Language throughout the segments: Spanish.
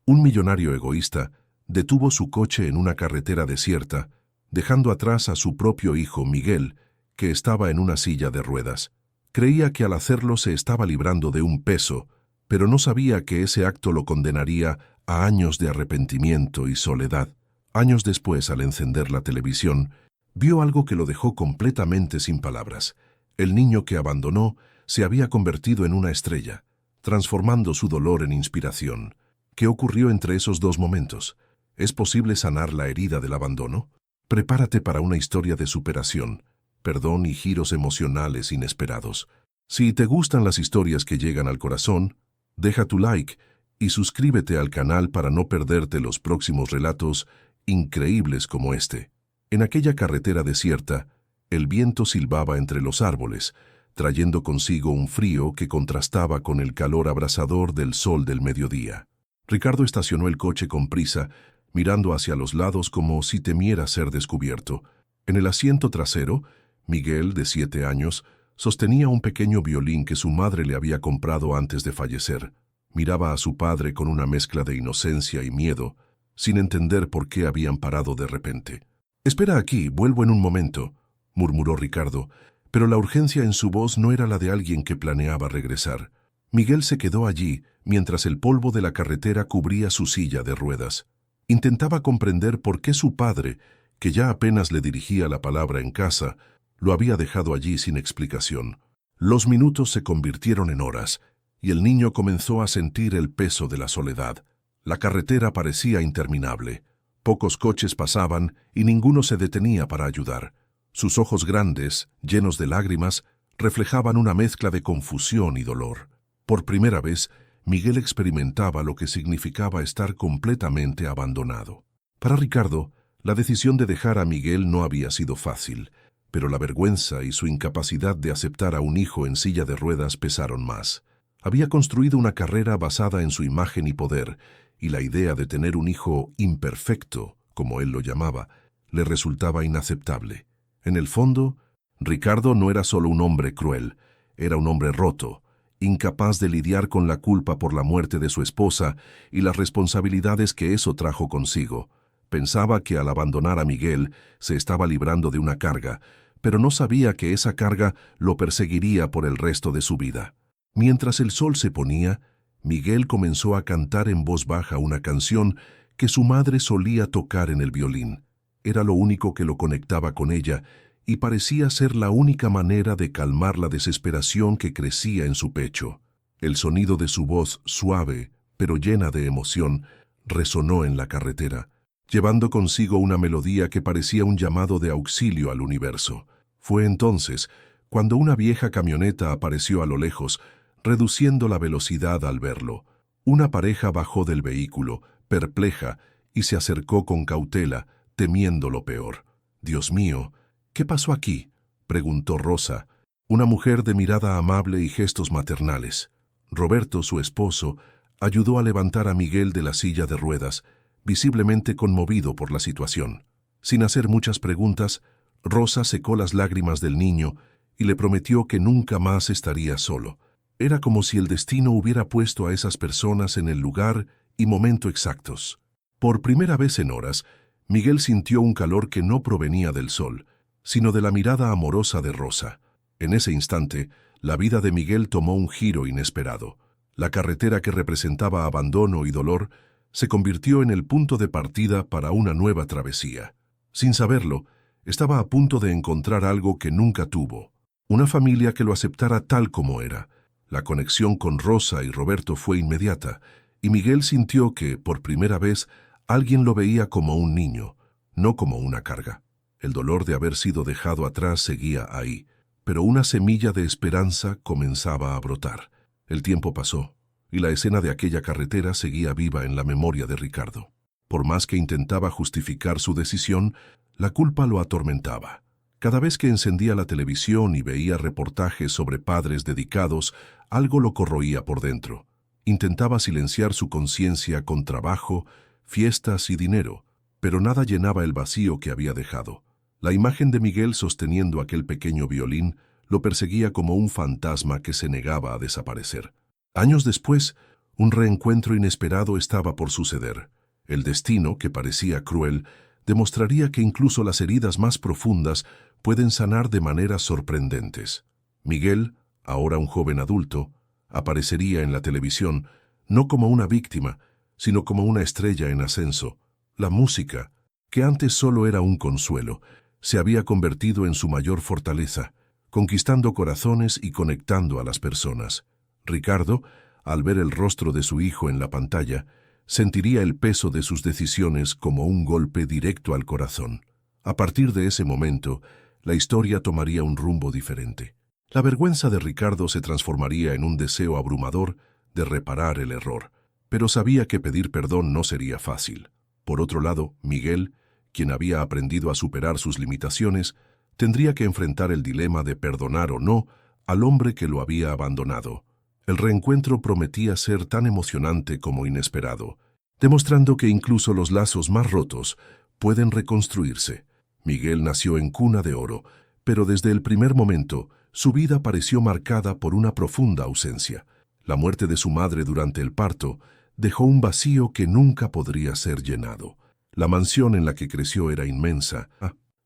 Un millonario egoísta detuvo su coche en una carretera desierta, dejando atrás a su propio hijo Miguel, que estaba en una silla de ruedas. Creía que al hacerlo se estaba librando de un peso, pero no sabía que ese acto lo condenaría a años de arrepentimiento y soledad. Años después, al encender la televisión, vio algo que lo dejó completamente sin palabras. El niño que abandonó se había convertido en una estrella, transformando su dolor en inspiración. ¿Qué ocurrió entre esos dos momentos? ¿Es posible sanar la herida del abandono? Prepárate para una historia de superación, perdón y giros emocionales inesperados. Si te gustan las historias que llegan al corazón, deja tu like y suscríbete al canal para no perderte los próximos relatos increíbles como este. En aquella carretera desierta, el viento silbaba entre los árboles, trayendo consigo un frío que contrastaba con el calor abrasador del sol del mediodía. Ricardo estacionó el coche con prisa, mirando hacia los lados como si temiera ser descubierto. En el asiento trasero, Miguel, de 7 años, sostenía un pequeño violín que su madre le había comprado antes de fallecer. Miraba a su padre con una mezcla de inocencia y miedo, sin entender por qué habían parado de repente. «Espera aquí, vuelvo en un momento», murmuró Ricardo, pero la urgencia en su voz no era la de alguien que planeaba regresar. Miguel se quedó allí, mientras el polvo de la carretera cubría su silla de ruedas. Intentaba comprender por qué su padre, que ya apenas le dirigía la palabra en casa, lo había dejado allí sin explicación. Los minutos se convirtieron en horas, y el niño comenzó a sentir el peso de la soledad. La carretera parecía interminable. Pocos coches pasaban y ninguno se detenía para ayudar. Sus ojos grandes, llenos de lágrimas, reflejaban una mezcla de confusión y dolor. Por primera vez, Miguel experimentaba lo que significaba estar completamente abandonado. Para Ricardo, la decisión de dejar a Miguel no había sido fácil, pero la vergüenza y su incapacidad de aceptar a un hijo en silla de ruedas pesaron más. Había construido una carrera basada en su imagen y poder, y la idea de tener un hijo imperfecto, como él lo llamaba, le resultaba inaceptable. En el fondo, Ricardo no era solo un hombre cruel, era un hombre roto, incapaz de lidiar con la culpa por la muerte de su esposa y las responsabilidades que eso trajo consigo. Pensaba que al abandonar a Miguel se estaba librando de una carga, pero no sabía que esa carga lo perseguiría por el resto de su vida. Mientras el sol se ponía, Miguel comenzó a cantar en voz baja una canción que su madre solía tocar en el violín. Era lo único que lo conectaba con ella y parecía ser la única manera de calmar la desesperación que crecía en su pecho. El sonido de su voz, suave, pero llena de emoción, resonó en la carretera, llevando consigo una melodía que parecía un llamado de auxilio al universo. Fue entonces cuando una vieja camioneta apareció a lo lejos, reduciendo la velocidad al verlo. Una pareja bajó del vehículo, perpleja, y se acercó con cautela, temiendo lo peor. «Dios mío, ¿qué pasó aquí?», preguntó Rosa, una mujer de mirada amable y gestos maternales. Roberto, su esposo, ayudó a levantar a Miguel de la silla de ruedas, visiblemente conmovido por la situación. Sin hacer muchas preguntas, Rosa secó las lágrimas del niño y le prometió que nunca más estaría solo. Era como si el destino hubiera puesto a esas personas en el lugar y momento exactos. Por primera vez en horas, Miguel sintió un calor que no provenía del sol, sino de la mirada amorosa de Rosa. En ese instante, la vida de Miguel tomó un giro inesperado. La carretera que representaba abandono y dolor se convirtió en el punto de partida para una nueva travesía. Sin saberlo, estaba a punto de encontrar algo que nunca tuvo, una familia que lo aceptara tal como era. La conexión con Rosa y Roberto fue inmediata, y Miguel sintió que, por primera vez, alguien lo veía como un niño, no como una carga. El dolor de haber sido dejado atrás seguía ahí, pero una semilla de esperanza comenzaba a brotar. El tiempo pasó, y la escena de aquella carretera seguía viva en la memoria de Ricardo. Por más que intentaba justificar su decisión, la culpa lo atormentaba. Cada vez que encendía la televisión y veía reportajes sobre padres dedicados, algo lo corroía por dentro. Intentaba silenciar su conciencia con trabajo, fiestas y dinero, pero nada llenaba el vacío que había dejado. La imagen de Miguel sosteniendo aquel pequeño violín lo perseguía como un fantasma que se negaba a desaparecer. Años después, Un reencuentro inesperado estaba por suceder. El destino, que parecía cruel, demostraría que incluso las heridas más profundas pueden sanar de maneras sorprendentes. Miguel, ahora un joven adulto, aparecería en la televisión no como una víctima, sino como una estrella en ascenso. La música, que antes solo era un consuelo, se había convertido en su mayor fortaleza, conquistando corazones y conectando a las personas. Ricardo, al ver el rostro de su hijo en la pantalla, sentiría el peso de sus decisiones como un golpe directo al corazón. A partir de ese momento, la historia tomaría un rumbo diferente. La vergüenza de Ricardo se transformaría en un deseo abrumador de reparar el error, pero sabía que pedir perdón no sería fácil. Por otro lado, Miguel, quien había aprendido a superar sus limitaciones, tendría que enfrentar el dilema de perdonar o no al hombre que lo había abandonado. El reencuentro prometía ser tan emocionante como inesperado, demostrando que incluso los lazos más rotos pueden reconstruirse. Miguel nació en cuna de oro, pero desde el primer momento su vida pareció marcada por una profunda ausencia. La muerte de su madre durante el parto dejó un vacío que nunca podría ser llenado. La mansión en la que creció era inmensa,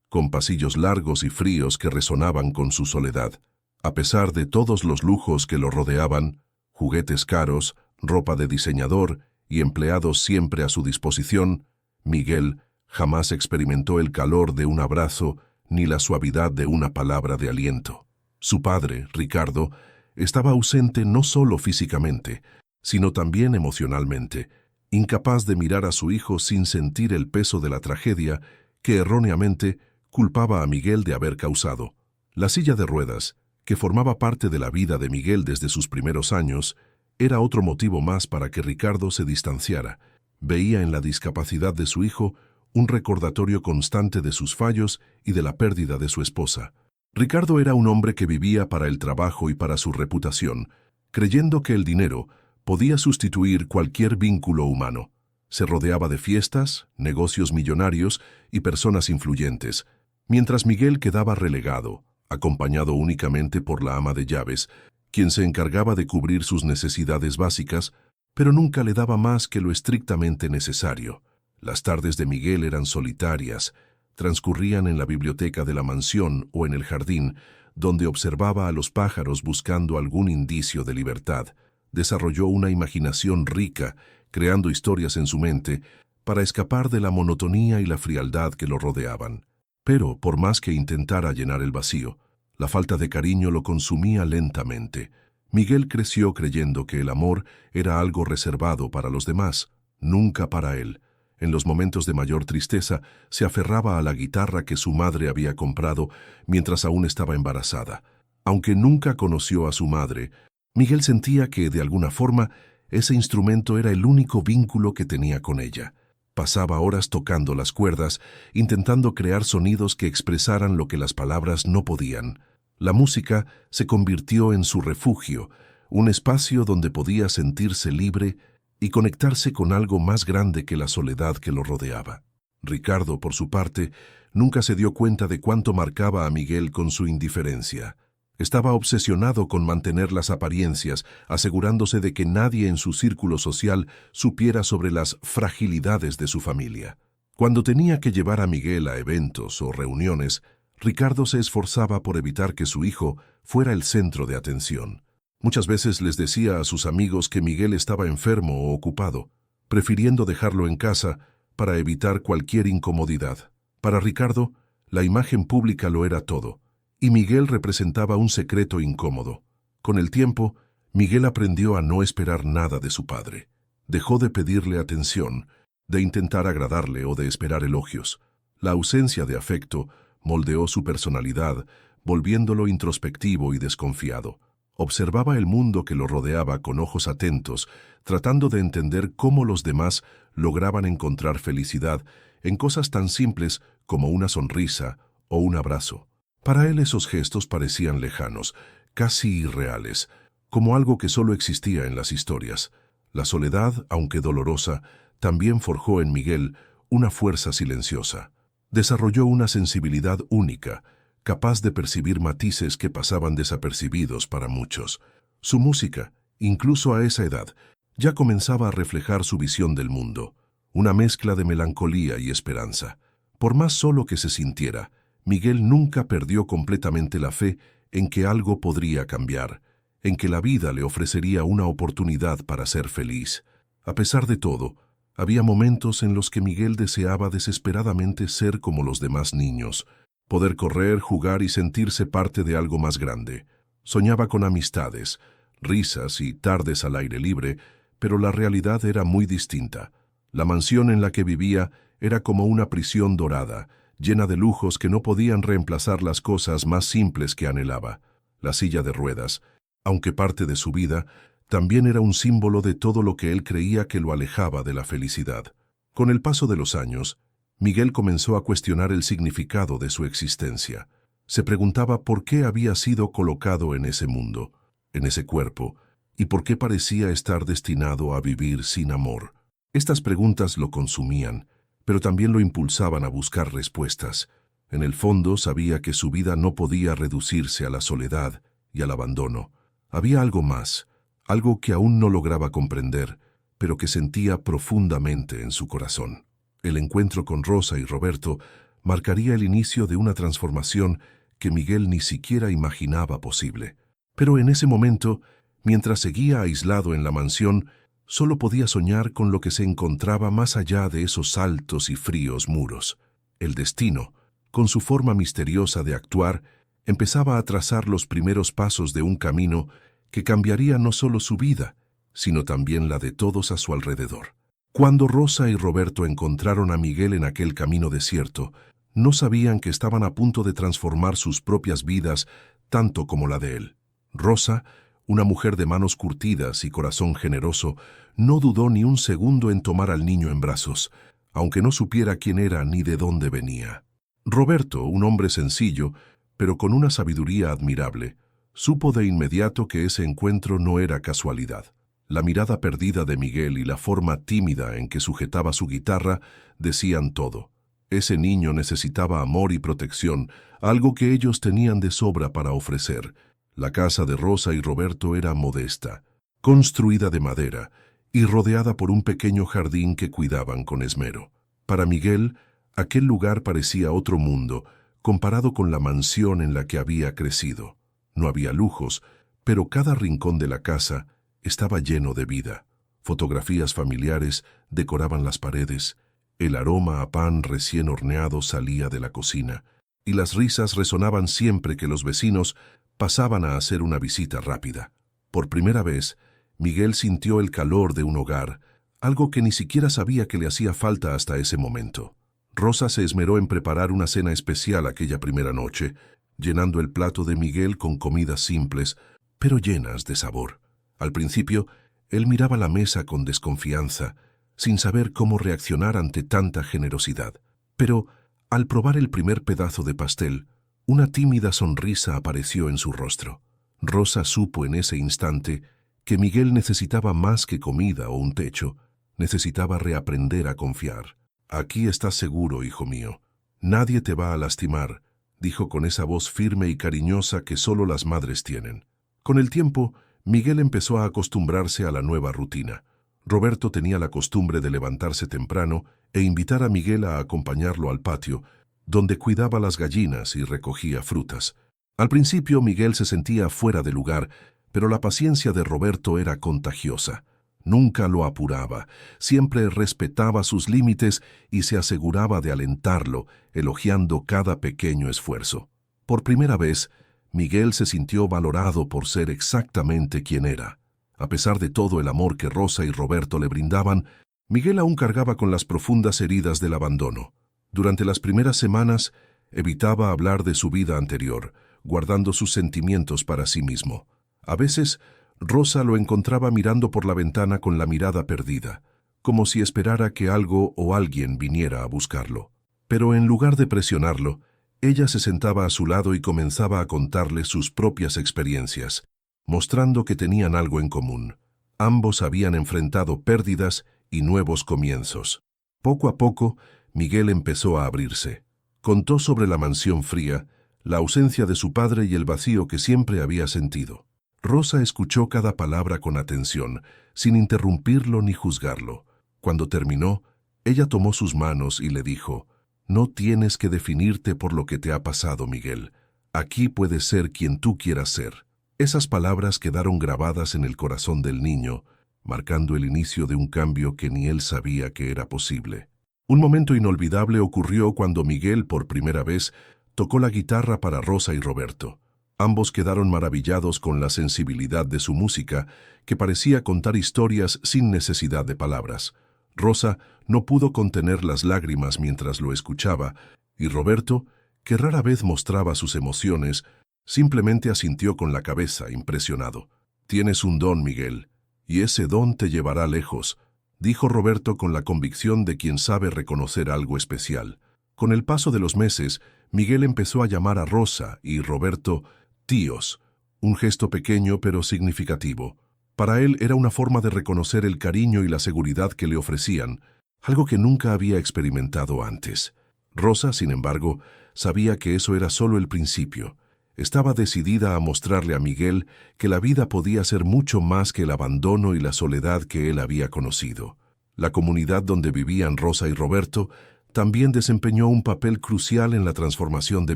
con pasillos largos y fríos que resonaban con su soledad. A pesar de todos los lujos que lo rodeaban, juguetes caros, ropa de diseñador y empleados siempre a su disposición, Miguel jamás experimentó el calor de un abrazo ni la suavidad de una palabra de aliento. Su padre, Ricardo, estaba ausente no solo físicamente, sino también emocionalmente, incapaz de mirar a su hijo sin sentir el peso de la tragedia que erróneamente culpaba a Miguel de haber causado. La silla de ruedas, que formaba parte de la vida de Miguel desde sus primeros años, era otro motivo más para que Ricardo se distanciara. Veía en la discapacidad de su hijo un recordatorio constante de sus fallos y de la pérdida de su esposa. Ricardo era un hombre que vivía para el trabajo y para su reputación, creyendo que el dinero podía sustituir cualquier vínculo humano. Se rodeaba de fiestas, negocios millonarios y personas influyentes, mientras Miguel quedaba relegado, acompañado únicamente por la ama de llaves, quien se encargaba de cubrir sus necesidades básicas, pero nunca le daba más que lo estrictamente necesario. Las tardes de Miguel eran solitarias, transcurrían en la biblioteca de la mansión o en el jardín, donde observaba a los pájaros buscando algún indicio de libertad. Desarrolló una imaginación rica, creando historias en su mente, para escapar de la monotonía y la frialdad que lo rodeaban. Pero, por más que intentara llenar el vacío, la falta de cariño lo consumía lentamente. Miguel creció creyendo que el amor era algo reservado para los demás, nunca para él. En los momentos de mayor tristeza, se aferraba a la guitarra que su madre había comprado mientras aún estaba embarazada. Aunque nunca conoció a su madre, Miguel sentía que, de alguna forma, ese instrumento era el único vínculo que tenía con ella. Pasaba horas tocando las cuerdas, intentando crear sonidos que expresaran lo que las palabras no podían. La música se convirtió en su refugio, un espacio donde podía sentirse libre y conectarse con algo más grande que la soledad que lo rodeaba. Ricardo, por su parte, nunca se dio cuenta de cuánto marcaba a Miguel con su indiferencia. Estaba obsesionado con mantener las apariencias, asegurándose de que nadie en su círculo social supiera sobre las fragilidades de su familia. Cuando tenía que llevar a Miguel a eventos o reuniones, Ricardo se esforzaba por evitar que su hijo fuera el centro de atención. Muchas veces les decía a sus amigos que Miguel estaba enfermo o ocupado, prefiriendo dejarlo en casa para evitar cualquier incomodidad. Para Ricardo, la imagen pública lo era todo, y Miguel representaba un secreto incómodo. Con el tiempo, Miguel aprendió a no esperar nada de su padre. Dejó de pedirle atención, de intentar agradarle o de esperar elogios. La ausencia de afecto moldeó su personalidad, volviéndolo introspectivo y desconfiado. Observaba el mundo que lo rodeaba con ojos atentos, tratando de entender cómo los demás lograban encontrar felicidad en cosas tan simples como una sonrisa o un abrazo. Para él esos gestos parecían lejanos, casi irreales, como algo que solo existía en las historias. La soledad, aunque dolorosa, también forjó en Miguel una fuerza silenciosa. Desarrolló una sensibilidad única, capaz de percibir matices que pasaban desapercibidos para muchos. Su música, incluso a esa edad, ya comenzaba a reflejar su visión del mundo, una mezcla de melancolía y esperanza. Por más solo que se sintiera, Miguel nunca perdió completamente la fe en que algo podría cambiar, en que la vida le ofrecería una oportunidad para ser feliz. A pesar de todo, había momentos en los que Miguel deseaba desesperadamente ser como los demás niños, poder correr, jugar y sentirse parte de algo más grande. Soñaba con amistades, risas y tardes al aire libre, pero la realidad era muy distinta. La mansión en la que vivía era como una prisión dorada, llena de lujos que no podían reemplazar las cosas más simples que anhelaba. La silla de ruedas, aunque parte de su vida, también era un símbolo de todo lo que él creía que lo alejaba de la felicidad. Con el paso de los años, Miguel comenzó a cuestionar el significado de su existencia. Se preguntaba por qué había sido colocado en ese mundo, en ese cuerpo, y por qué parecía estar destinado a vivir sin amor. Estas preguntas lo consumían, pero también lo impulsaban a buscar respuestas. En el fondo sabía que su vida no podía reducirse a la soledad y al abandono. Había algo más, algo que aún no lograba comprender, pero que sentía profundamente en su corazón. El encuentro con Rosa y Roberto marcaría el inicio de una transformación que Miguel ni siquiera imaginaba posible. Pero en ese momento, mientras seguía aislado en la mansión, solo podía soñar con lo que se encontraba más allá de esos altos y fríos muros. El destino, con su forma misteriosa de actuar, empezaba a trazar los primeros pasos de un camino que cambiaría no solo su vida, sino también la de todos a su alrededor. Cuando Rosa y Roberto encontraron a Miguel en aquel camino desierto, no sabían que estaban a punto de transformar sus propias vidas tanto como la de él. Rosa, una mujer de manos curtidas y corazón generoso, no dudó ni un segundo en tomar al niño en brazos, aunque no supiera quién era ni de dónde venía. Roberto, un hombre sencillo, pero con una sabiduría admirable, supo de inmediato que ese encuentro no era casualidad. La mirada perdida de Miguel y la forma tímida en que sujetaba su guitarra decían todo. Ese niño necesitaba amor y protección, algo que ellos tenían de sobra para ofrecer. La casa de Rosa y Roberto era modesta, construida de madera y rodeada por un pequeño jardín que cuidaban con esmero. Para Miguel, aquel lugar parecía otro mundo, comparado con la mansión en la que había crecido. No había lujos, pero cada rincón de la casa estaba lleno de vida. Fotografías familiares decoraban las paredes, el aroma a pan recién horneado salía de la cocina, y las risas resonaban siempre que los vecinos pasaban a hacer una visita rápida. Por primera vez, Miguel sintió el calor de un hogar, algo que ni siquiera sabía que le hacía falta hasta ese momento. Rosa se esmeró en preparar una cena especial aquella primera noche, llenando el plato de Miguel con comidas simples, pero llenas de sabor. Al principio, él miraba la mesa con desconfianza, sin saber cómo reaccionar ante tanta generosidad. Pero, al probar el primer pedazo de pastel, una tímida sonrisa apareció en su rostro. Rosa supo en ese instante que Miguel necesitaba más que comida o un techo, necesitaba reaprender a confiar. «Aquí estás seguro, hijo mío. Nadie te va a lastimar», dijo con esa voz firme y cariñosa que solo las madres tienen. Con el tiempo, Miguel empezó a acostumbrarse a la nueva rutina. Roberto tenía la costumbre de levantarse temprano e invitar a Miguel a acompañarlo al patio, donde cuidaba las gallinas y recogía frutas. Al principio Miguel se sentía fuera de lugar, pero la paciencia de Roberto era contagiosa. Nunca lo apuraba, siempre respetaba sus límites y se aseguraba de alentarlo, elogiando cada pequeño esfuerzo. Por primera vez, Miguel se sintió valorado por ser exactamente quien era. A pesar de todo el amor que Rosa y Roberto le brindaban, Miguel aún cargaba con las profundas heridas del abandono. Durante las primeras semanas, evitaba hablar de su vida anterior, guardando sus sentimientos para sí mismo. A veces, Rosa lo encontraba mirando por la ventana con la mirada perdida, como si esperara que algo o alguien viniera a buscarlo. Pero en lugar de presionarlo, ella se sentaba a su lado y comenzaba a contarle sus propias experiencias, mostrando que tenían algo en común. Ambos habían enfrentado pérdidas y nuevos comienzos. Poco a poco, Miguel empezó a abrirse. Contó sobre la mansión fría, la ausencia de su padre y el vacío que siempre había sentido. Rosa escuchó cada palabra con atención, sin interrumpirlo ni juzgarlo. Cuando terminó, ella tomó sus manos y le dijo: «No tienes que definirte por lo que te ha pasado, Miguel. Aquí puedes ser quien tú quieras ser». Esas palabras quedaron grabadas en el corazón del niño, marcando el inicio de un cambio que ni él sabía que era posible. Un momento inolvidable ocurrió cuando Miguel, por primera vez, tocó la guitarra para Rosa y Roberto. Ambos quedaron maravillados con la sensibilidad de su música, que parecía contar historias sin necesidad de palabras. Rosa no pudo contener las lágrimas mientras lo escuchaba, y Roberto, que rara vez mostraba sus emociones, simplemente asintió con la cabeza, impresionado. «Tienes un don, Miguel, y ese don te llevará lejos», dijo Roberto con la convicción de quien sabe reconocer algo especial. Con el paso de los meses, Miguel empezó a llamar a Rosa y Roberto tíos, un gesto pequeño pero significativo. Para él era una forma de reconocer el cariño y la seguridad que le ofrecían, algo que nunca había experimentado antes. Rosa, sin embargo, sabía que eso era solo el principio. Estaba decidida a mostrarle a Miguel que la vida podía ser mucho más que el abandono y la soledad que él había conocido. La comunidad donde vivían Rosa y Roberto también desempeñó un papel crucial en la transformación de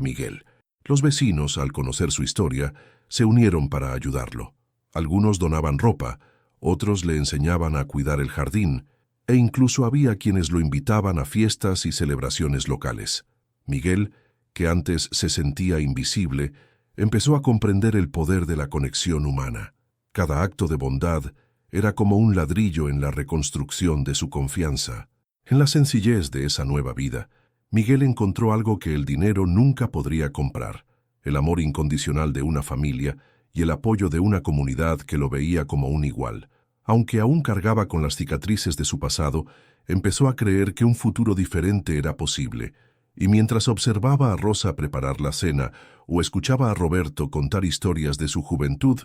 Miguel. Los vecinos, al conocer su historia, se unieron para ayudarlo. Algunos donaban ropa, otros le enseñaban a cuidar el jardín, e incluso había quienes lo invitaban a fiestas y celebraciones locales. Miguel, que antes se sentía invisible, empezó a comprender el poder de la conexión humana. Cada acto de bondad era como un ladrillo en la reconstrucción de su confianza. En la sencillez de esa nueva vida, Miguel encontró algo que el dinero nunca podría comprar: el amor incondicional de una familia y el apoyo de una comunidad que lo veía como un igual. Aunque aún cargaba con las cicatrices de su pasado, empezó a creer que un futuro diferente era posible, y mientras observaba a Rosa preparar la cena o escuchaba a Roberto contar historias de su juventud,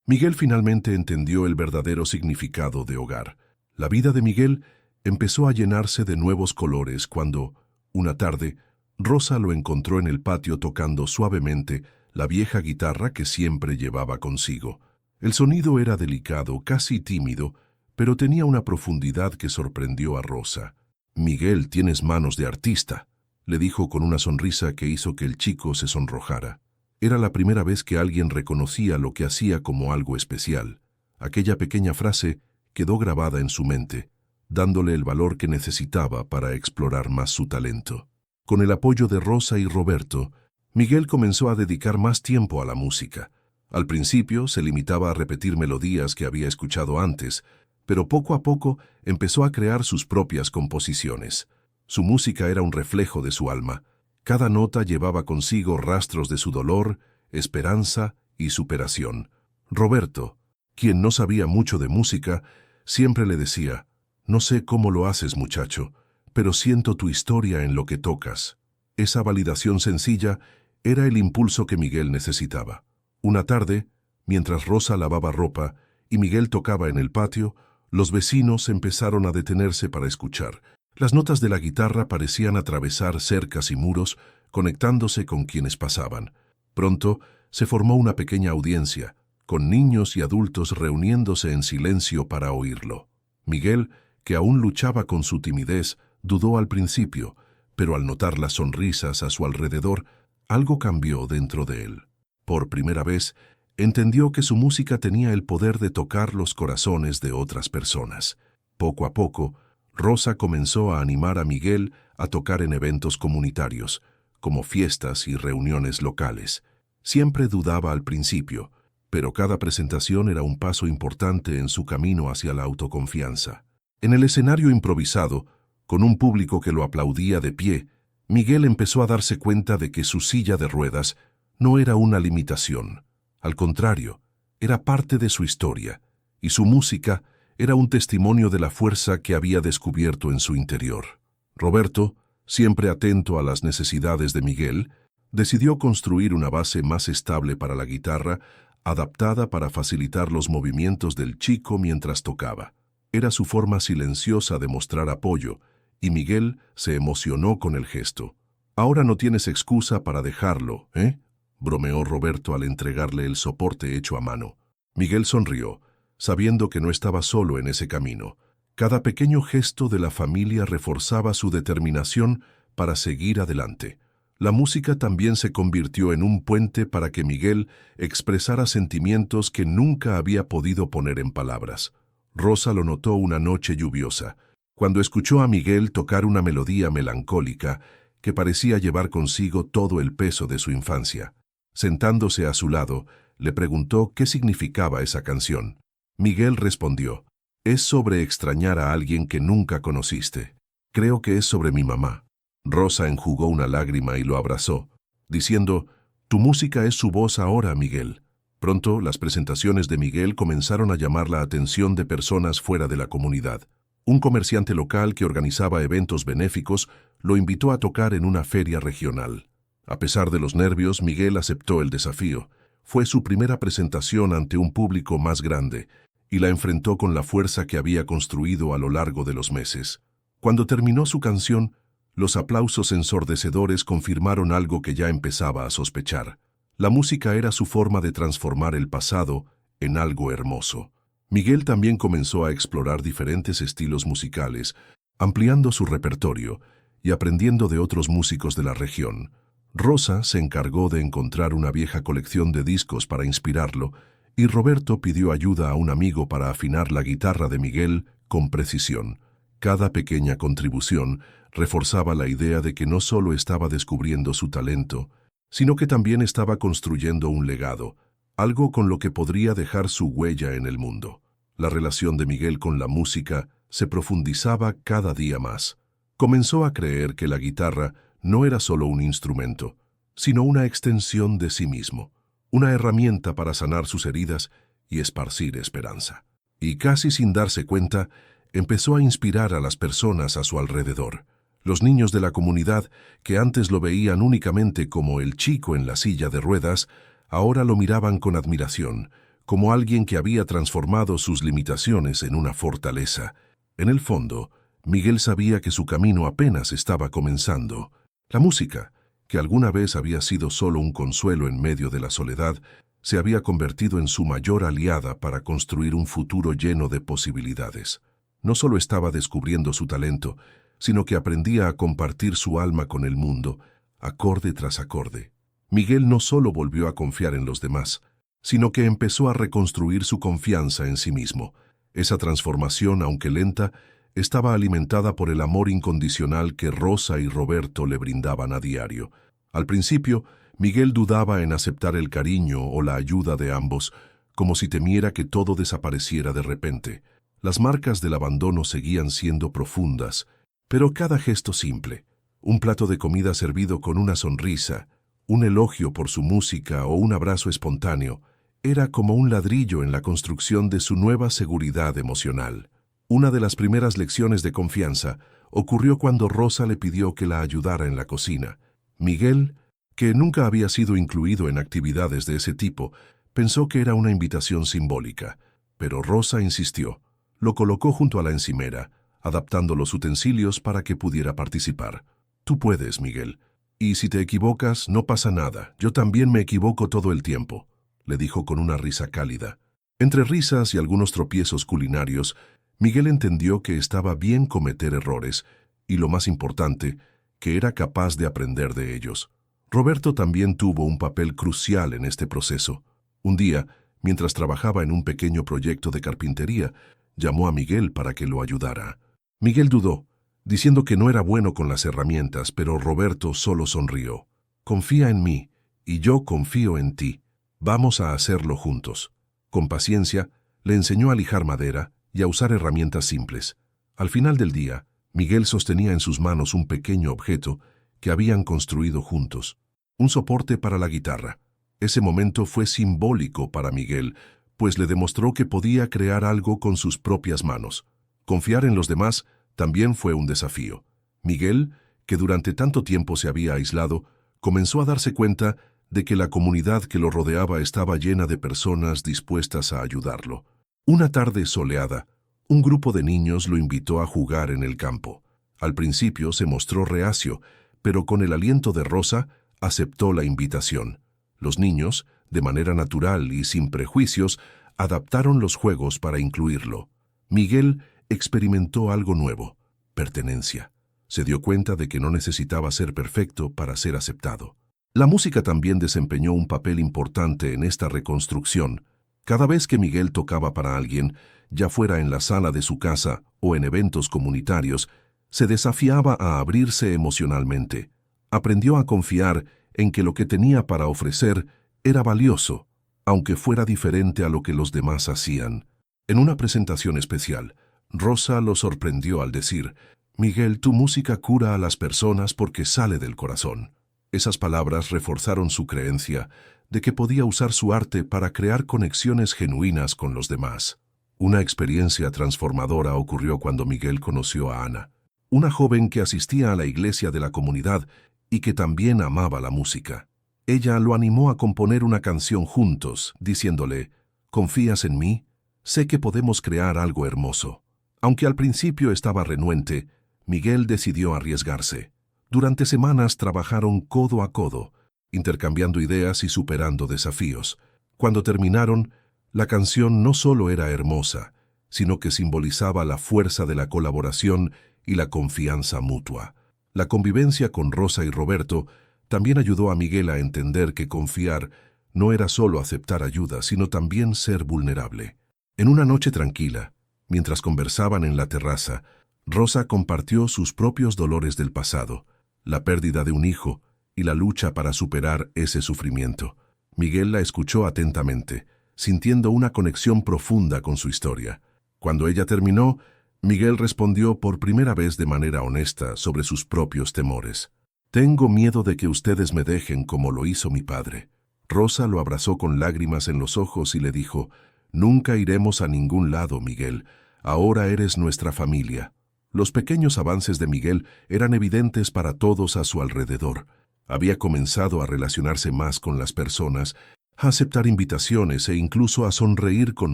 Miguel finalmente entendió el verdadero significado de hogar. La vida de Miguel empezó a llenarse de nuevos colores cuando, una tarde, Rosa lo encontró en el patio tocando suavemente la vieja guitarra que siempre llevaba consigo. El sonido era delicado, casi tímido, pero tenía una profundidad que sorprendió a Rosa. «Miguel, tienes manos de artista», le dijo con una sonrisa que hizo que el chico se sonrojara. Era la primera vez que alguien reconocía lo que hacía como algo especial. Aquella pequeña frase quedó grabada en su mente, dándole el valor que necesitaba para explorar más su talento. Con el apoyo de Rosa y Roberto, Miguel comenzó a dedicar más tiempo a la música. Al principio se limitaba a repetir melodías que había escuchado antes, pero poco a poco empezó a crear sus propias composiciones. Su música era un reflejo de su alma. Cada nota llevaba consigo rastros de su dolor, esperanza y superación. Roberto, quien no sabía mucho de música, siempre le decía: «No sé cómo lo haces, muchacho, pero siento tu historia en lo que tocas». Esa validación sencilla era el impulso que Miguel necesitaba. Una tarde, mientras Rosa lavaba ropa y Miguel tocaba en el patio, los vecinos empezaron a detenerse para escuchar. Las notas de la guitarra parecían atravesar cercas y muros, conectándose con quienes pasaban. Pronto se formó una pequeña audiencia, con niños y adultos reuniéndose en silencio para oírlo. Miguel, que aún luchaba con su timidez, dudó al principio, pero al notar las sonrisas a su alrededor, algo cambió dentro de él. Por primera vez, entendió que su música tenía el poder de tocar los corazones de otras personas. Poco a poco, Rosa comenzó a animar a Miguel a tocar en eventos comunitarios, como fiestas y reuniones locales. Siempre dudaba al principio, pero cada presentación era un paso importante en su camino hacia la autoconfianza. En el escenario improvisado, con un público que lo aplaudía de pie, Miguel empezó a darse cuenta de que su silla de ruedas no era una limitación. Al contrario, era parte de su historia, y su música era un testimonio de la fuerza que había descubierto en su interior. Roberto, siempre atento a las necesidades de Miguel, decidió construir una base más estable para la guitarra, adaptada para facilitar los movimientos del chico mientras tocaba. Era su forma silenciosa de mostrar apoyo, y Miguel se emocionó con el gesto. «Ahora no tienes excusa para dejarlo, ¿eh?», bromeó Roberto al entregarle el soporte hecho a mano. Miguel sonrió, sabiendo que no estaba solo en ese camino. Cada pequeño gesto de la familia reforzaba su determinación para seguir adelante. La música también se convirtió en un puente para que Miguel expresara sentimientos que nunca había podido poner en palabras. Rosa lo notó una noche lluviosa, cuando escuchó a Miguel tocar una melodía melancólica que parecía llevar consigo todo el peso de su infancia. Sentándose a su lado, le preguntó qué significaba esa canción. Miguel respondió: «Es sobre extrañar a alguien que nunca conociste. Creo que es sobre mi mamá». Rosa enjugó una lágrima y lo abrazó, diciendo: «Tu música es su voz ahora, Miguel». Pronto, las presentaciones de Miguel comenzaron a llamar la atención de personas fuera de la comunidad. Un comerciante local que organizaba eventos benéficos lo invitó a tocar en una feria regional. A pesar de los nervios, Miguel aceptó el desafío. Fue su primera presentación ante un público más grande, y la enfrentó con la fuerza que había construido a lo largo de los meses. Cuando terminó su canción, los aplausos ensordecedores confirmaron algo que ya empezaba a sospechar. La música era su forma de transformar el pasado en algo hermoso. Miguel también comenzó a explorar diferentes estilos musicales, ampliando su repertorio y aprendiendo de otros músicos de la región. Rosa se encargó de encontrar una vieja colección de discos para inspirarlo, y Roberto pidió ayuda a un amigo para afinar la guitarra de Miguel con precisión. Cada pequeña contribución reforzaba la idea de que no solo estaba descubriendo su talento, sino que también estaba construyendo un legado, algo con lo que podría dejar su huella en el mundo. La relación de Miguel con la música se profundizaba cada día más. Comenzó a creer que la guitarra no era solo un instrumento, sino una extensión de sí mismo, una herramienta para sanar sus heridas y esparcir esperanza. Y casi sin darse cuenta, empezó a inspirar a las personas a su alrededor. Los niños de la comunidad, que antes lo veían únicamente como el chico en la silla de ruedas, ahora lo miraban con admiración, como alguien que había transformado sus limitaciones en una fortaleza. En el fondo, Miguel sabía que su camino apenas estaba comenzando. La música, que alguna vez había sido solo un consuelo en medio de la soledad, se había convertido en su mayor aliada para construir un futuro lleno de posibilidades. No solo estaba descubriendo su talento, sino que aprendía a compartir su alma con el mundo, acorde tras acorde. Miguel no solo volvió a confiar en los demás, sino que empezó a reconstruir su confianza en sí mismo. Esa transformación, aunque lenta, estaba alimentada por el amor incondicional que Rosa y Roberto le brindaban a diario. Al principio, Miguel dudaba en aceptar el cariño o la ayuda de ambos, como si temiera que todo desapareciera de repente. Las marcas del abandono seguían siendo profundas, pero cada gesto simple, un plato de comida servido con una sonrisa, un elogio por su música o un abrazo espontáneo, era como un ladrillo en la construcción de su nueva seguridad emocional. Una de las primeras lecciones de confianza ocurrió cuando Rosa le pidió que la ayudara en la cocina. Miguel, que nunca había sido incluido en actividades de ese tipo, pensó que era una invitación simbólica, pero Rosa insistió. Lo colocó junto a la encimera, adaptando los utensilios para que pudiera participar. «Tú puedes, Miguel. Y si te equivocas, no pasa nada. Yo también me equivoco todo el tiempo», le dijo con una risa cálida. Entre risas y algunos tropiezos culinarios, Miguel entendió que estaba bien cometer errores, y lo más importante, que era capaz de aprender de ellos. Roberto también tuvo un papel crucial en este proceso. Un día, mientras trabajaba en un pequeño proyecto de carpintería, llamó a Miguel para que lo ayudara. Miguel dudó, diciendo que no era bueno con las herramientas, pero Roberto solo sonrió. «Confía en mí, y yo confío en ti. Vamos a hacerlo juntos». Con paciencia, le enseñó a lijar madera y a usar herramientas simples. Al final del día, Miguel sostenía en sus manos un pequeño objeto que habían construido juntos, un soporte para la guitarra. Ese momento fue simbólico para Miguel, pues le demostró que podía crear algo con sus propias manos. Confiar en los demás también fue un desafío. Miguel, que durante tanto tiempo se había aislado, comenzó a darse cuenta de que la comunidad que lo rodeaba estaba llena de personas dispuestas a ayudarlo. Una tarde soleada, un grupo de niños lo invitó a jugar en el campo. Al principio se mostró reacio, pero con el aliento de Rosa aceptó la invitación. Los niños, de manera natural y sin prejuicios, adaptaron los juegos para incluirlo. Miguel experimentó algo nuevo: pertenencia. Se dio cuenta de que no necesitaba ser perfecto para ser aceptado. La música también desempeñó un papel importante en esta reconstrucción. Cada vez que Miguel tocaba para alguien, ya fuera en la sala de su casa o en eventos comunitarios, se desafiaba a abrirse emocionalmente. Aprendió a confiar en que lo que tenía para ofrecer era valioso, aunque fuera diferente a lo que los demás hacían. En una presentación especial, Rosa lo sorprendió al decir: «Miguel, tu música cura a las personas porque sale del corazón». Esas palabras reforzaron su creencia de que podía usar su arte para crear conexiones genuinas con los demás. Una experiencia transformadora ocurrió cuando Miguel conoció a Ana, una joven que asistía a la iglesia de la comunidad y que también amaba la música. Ella lo animó a componer una canción juntos, diciéndole: «¿Confías en mí? Sé que podemos crear algo hermoso». Aunque al principio estaba renuente, Miguel decidió arriesgarse. Durante semanas trabajaron codo a codo, intercambiando ideas y superando desafíos. Cuando terminaron, la canción no solo era hermosa, sino que simbolizaba la fuerza de la colaboración y la confianza mutua. La convivencia con Rosa y Roberto también ayudó a Miguel a entender que confiar no era solo aceptar ayuda, sino también ser vulnerable. En una noche tranquila, mientras conversaban en la terraza, Rosa compartió sus propios dolores del pasado, la pérdida de un hijo y la lucha para superar ese sufrimiento. Miguel la escuchó atentamente, sintiendo una conexión profunda con su historia. Cuando ella terminó, Miguel respondió por primera vez de manera honesta sobre sus propios temores. «Tengo miedo de que ustedes me dejen como lo hizo mi padre». Rosa lo abrazó con lágrimas en los ojos y le dijo: «Nunca iremos a ningún lado, Miguel. Ahora eres nuestra familia». Los pequeños avances de Miguel eran evidentes para todos a su alrededor. Había comenzado a relacionarse más con las personas, a aceptar invitaciones e incluso a sonreír con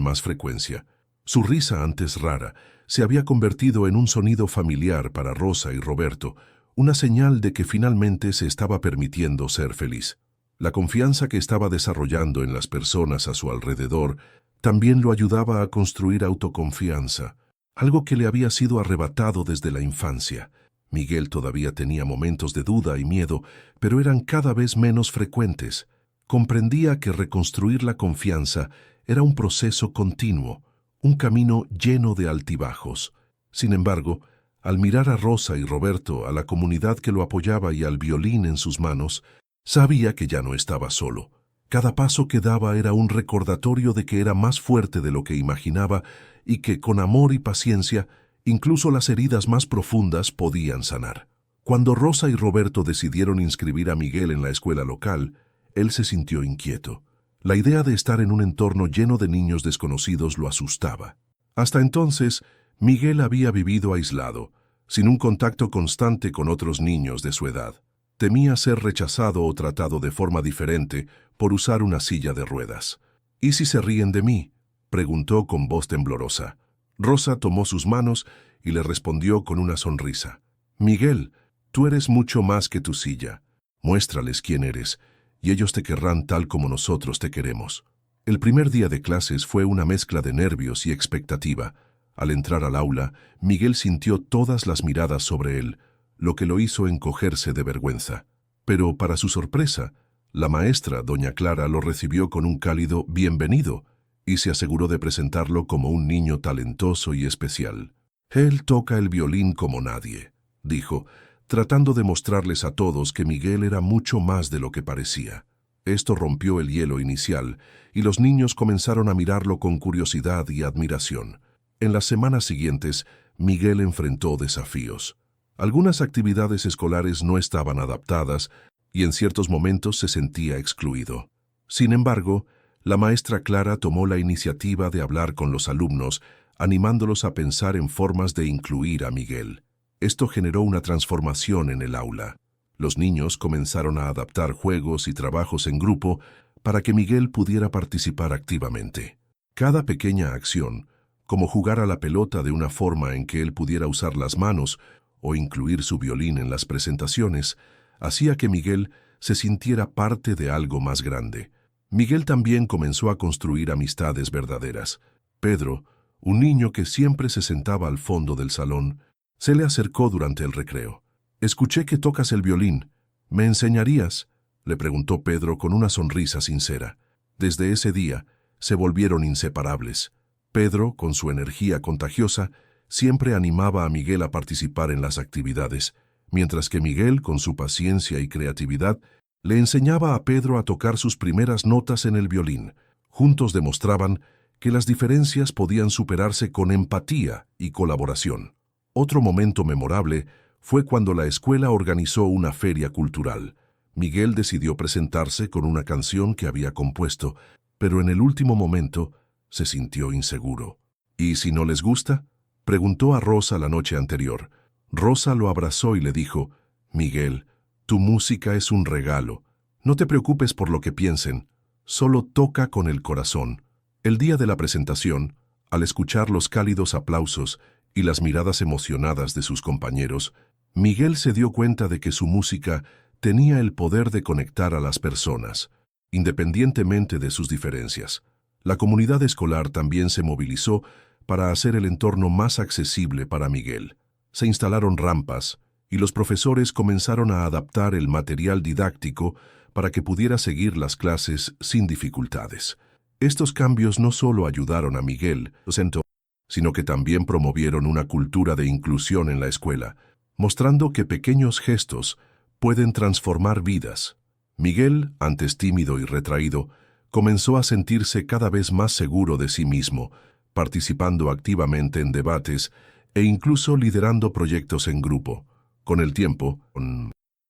más frecuencia. Su risa, antes rara, se había convertido en un sonido familiar para Rosa y Roberto, una señal de que finalmente se estaba permitiendo ser feliz. La confianza que estaba desarrollando en las personas a su alrededor también lo ayudaba a construir autoconfianza, algo que le había sido arrebatado desde la infancia. Miguel todavía tenía momentos de duda y miedo, pero eran cada vez menos frecuentes. Comprendía que reconstruir la confianza era un proceso continuo, un camino lleno de altibajos. Sin embargo, al mirar a Rosa y Roberto, a la comunidad que lo apoyaba y al violín en sus manos, sabía que ya no estaba solo. Cada paso que daba era un recordatorio de que era más fuerte de lo que imaginaba y que con amor y paciencia, incluso las heridas más profundas podían sanar. Cuando Rosa y Roberto decidieron inscribir a Miguel en la escuela local, él se sintió inquieto. La idea de estar en un entorno lleno de niños desconocidos lo asustaba. Hasta entonces, Miguel había vivido aislado, sin un contacto constante con otros niños de su edad. Temía ser rechazado o tratado de forma diferente por usar una silla de ruedas. «¿Y si se ríen de mí?», preguntó con voz temblorosa. Rosa tomó sus manos y le respondió con una sonrisa: «Miguel, tú eres mucho más que tu silla. Muéstrales quién eres, y ellos te querrán tal como nosotros te queremos». El primer día de clases fue una mezcla de nervios y expectativa. Al entrar al aula, Miguel sintió todas las miradas sobre él, lo que lo hizo encogerse de vergüenza. Pero, para su sorpresa, la maestra, doña Clara, lo recibió con un cálido «bienvenido» y se aseguró de presentarlo como un niño talentoso y especial. «Él toca el violín como nadie», dijo, tratando de mostrarles a todos que Miguel era mucho más de lo que parecía. Esto rompió el hielo inicial, y los niños comenzaron a mirarlo con curiosidad y admiración. En las semanas siguientes, Miguel enfrentó desafíos. Algunas actividades escolares no estaban adaptadas y en ciertos momentos se sentía excluido. Sin embargo, la maestra Clara tomó la iniciativa de hablar con los alumnos, animándolos a pensar en formas de incluir a Miguel. Esto generó una transformación en el aula. Los niños comenzaron a adaptar juegos y trabajos en grupo para que Miguel pudiera participar activamente. Cada pequeña acción, como jugar a la pelota de una forma en que él pudiera usar las manos o incluir su violín en las presentaciones, hacía que Miguel se sintiera parte de algo más grande. Miguel también comenzó a construir amistades verdaderas. Pedro, un niño que siempre se sentaba al fondo del salón, se le acercó durante el recreo. «Escuché que tocas el violín. ¿Me enseñarías?», le preguntó Pedro con una sonrisa sincera. Desde ese día, se volvieron inseparables. Pedro, con su energía contagiosa, siempre animaba a Miguel a participar en las actividades, mientras que Miguel, con su paciencia y creatividad, le enseñaba a Pedro a tocar sus primeras notas en el violín. Juntos demostraban que las diferencias podían superarse con empatía y colaboración. Otro momento memorable fue cuando la escuela organizó una feria cultural. Miguel decidió presentarse con una canción que había compuesto, pero en el último momento se sintió inseguro. «¿Y si no les gusta?», preguntó a Rosa la noche anterior. Rosa lo abrazó y le dijo: «Miguel, tu música es un regalo. No te preocupes por lo que piensen, solo toca con el corazón». El día de la presentación, al escuchar los cálidos aplausos y las miradas emocionadas de sus compañeros, Miguel se dio cuenta de que su música tenía el poder de conectar a las personas, independientemente de sus diferencias. La comunidad escolar también se movilizó para hacer el entorno más accesible para Miguel. Se instalaron rampas y los profesores comenzaron a adaptar el material didáctico para que pudiera seguir las clases sin dificultades. Estos cambios no solo ayudaron a Miguel, sino que también promovieron una cultura de inclusión en la escuela, mostrando que pequeños gestos pueden transformar vidas. Miguel, antes tímido y retraído, comenzó a sentirse cada vez más seguro de sí mismo, participando activamente en debates e incluso liderando proyectos en grupo. Con el tiempo,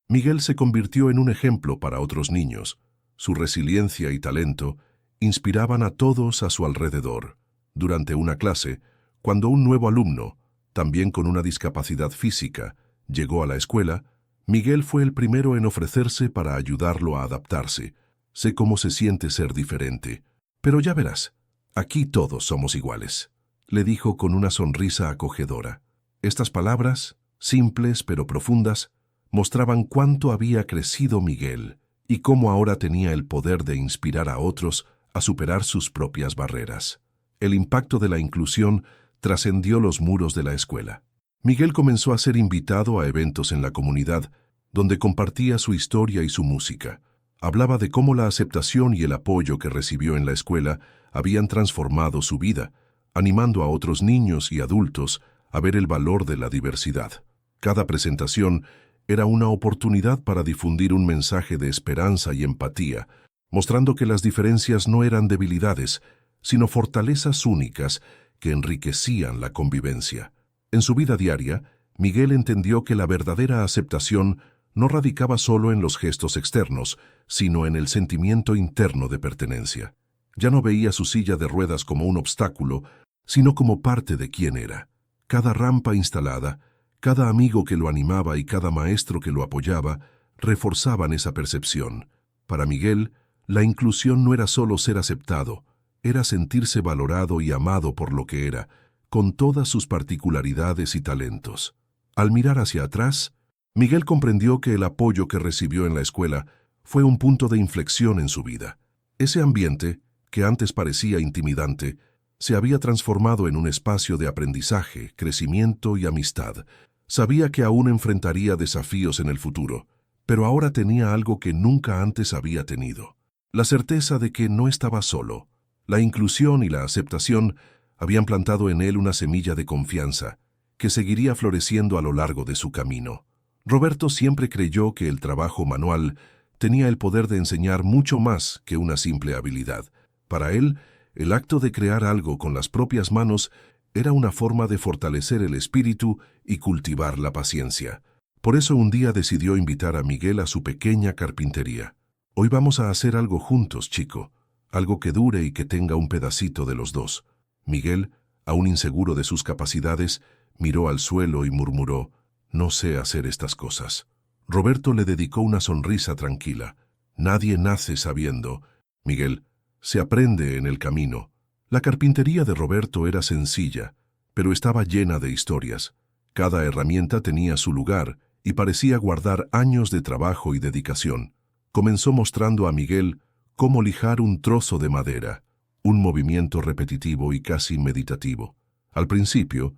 Miguel se convirtió en un ejemplo para otros niños. Su resiliencia y talento inspiraban a todos a su alrededor. Durante una clase, cuando un nuevo alumno, también con una discapacidad física, llegó a la escuela, Miguel fue el primero en ofrecerse para ayudarlo a adaptarse. «Sé cómo se siente ser diferente, pero ya verás, aquí todos somos iguales», le dijo con una sonrisa acogedora. Estas palabras, simples pero profundas, mostraban cuánto había crecido Miguel y cómo ahora tenía el poder de inspirar a otros a superar sus propias barreras. El impacto de la inclusión trascendió los muros de la escuela. Miguel comenzó a ser invitado a eventos en la comunidad, donde compartía su historia y su música. Hablaba de cómo la aceptación y el apoyo que recibió en la escuela habían transformado su vida, animando a otros niños y adultos a ver el valor de la diversidad. Cada presentación era una oportunidad para difundir un mensaje de esperanza y empatía, mostrando que las diferencias no eran debilidades, sino fortalezas únicas que enriquecían la convivencia. En su vida diaria, Miguel entendió que la verdadera aceptación no radicaba solo en los gestos externos, sino en el sentimiento interno de pertenencia. Ya no veía su silla de ruedas como un obstáculo, sino como parte de quién era. Cada rampa instalada, cada amigo que lo animaba y cada maestro que lo apoyaba, reforzaban esa percepción. Para Miguel, la inclusión no era solo ser aceptado, era sentirse valorado y amado por lo que era, con todas sus particularidades y talentos. Al mirar hacia atrás, Miguel comprendió que el apoyo que recibió en la escuela fue un punto de inflexión en su vida. Ese ambiente, que antes parecía intimidante, se había transformado en un espacio de aprendizaje, crecimiento y amistad. Sabía que aún enfrentaría desafíos en el futuro, pero ahora tenía algo que nunca antes había tenido: la certeza de que no estaba solo. La inclusión y la aceptación habían plantado en él una semilla de confianza, que seguiría floreciendo a lo largo de su camino. Roberto siempre creyó que el trabajo manual tenía el poder de enseñar mucho más que una simple habilidad. Para él, el acto de crear algo con las propias manos era una forma de fortalecer el espíritu y cultivar la paciencia. Por eso un día decidió invitar a Miguel a su pequeña carpintería. «Hoy vamos a hacer algo juntos, chico, algo que dure y que tenga un pedacito de los dos». Miguel, aún inseguro de sus capacidades, miró al suelo y murmuró: «No sé hacer estas cosas». Roberto le dedicó una sonrisa tranquila. «Nadie nace sabiendo, Miguel, se aprende en el camino». La carpintería de Roberto era sencilla, pero estaba llena de historias. Cada herramienta tenía su lugar y parecía guardar años de trabajo y dedicación. Comenzó mostrando a Miguel cómo lijar un trozo de madera, un movimiento repetitivo y casi meditativo. Al principio,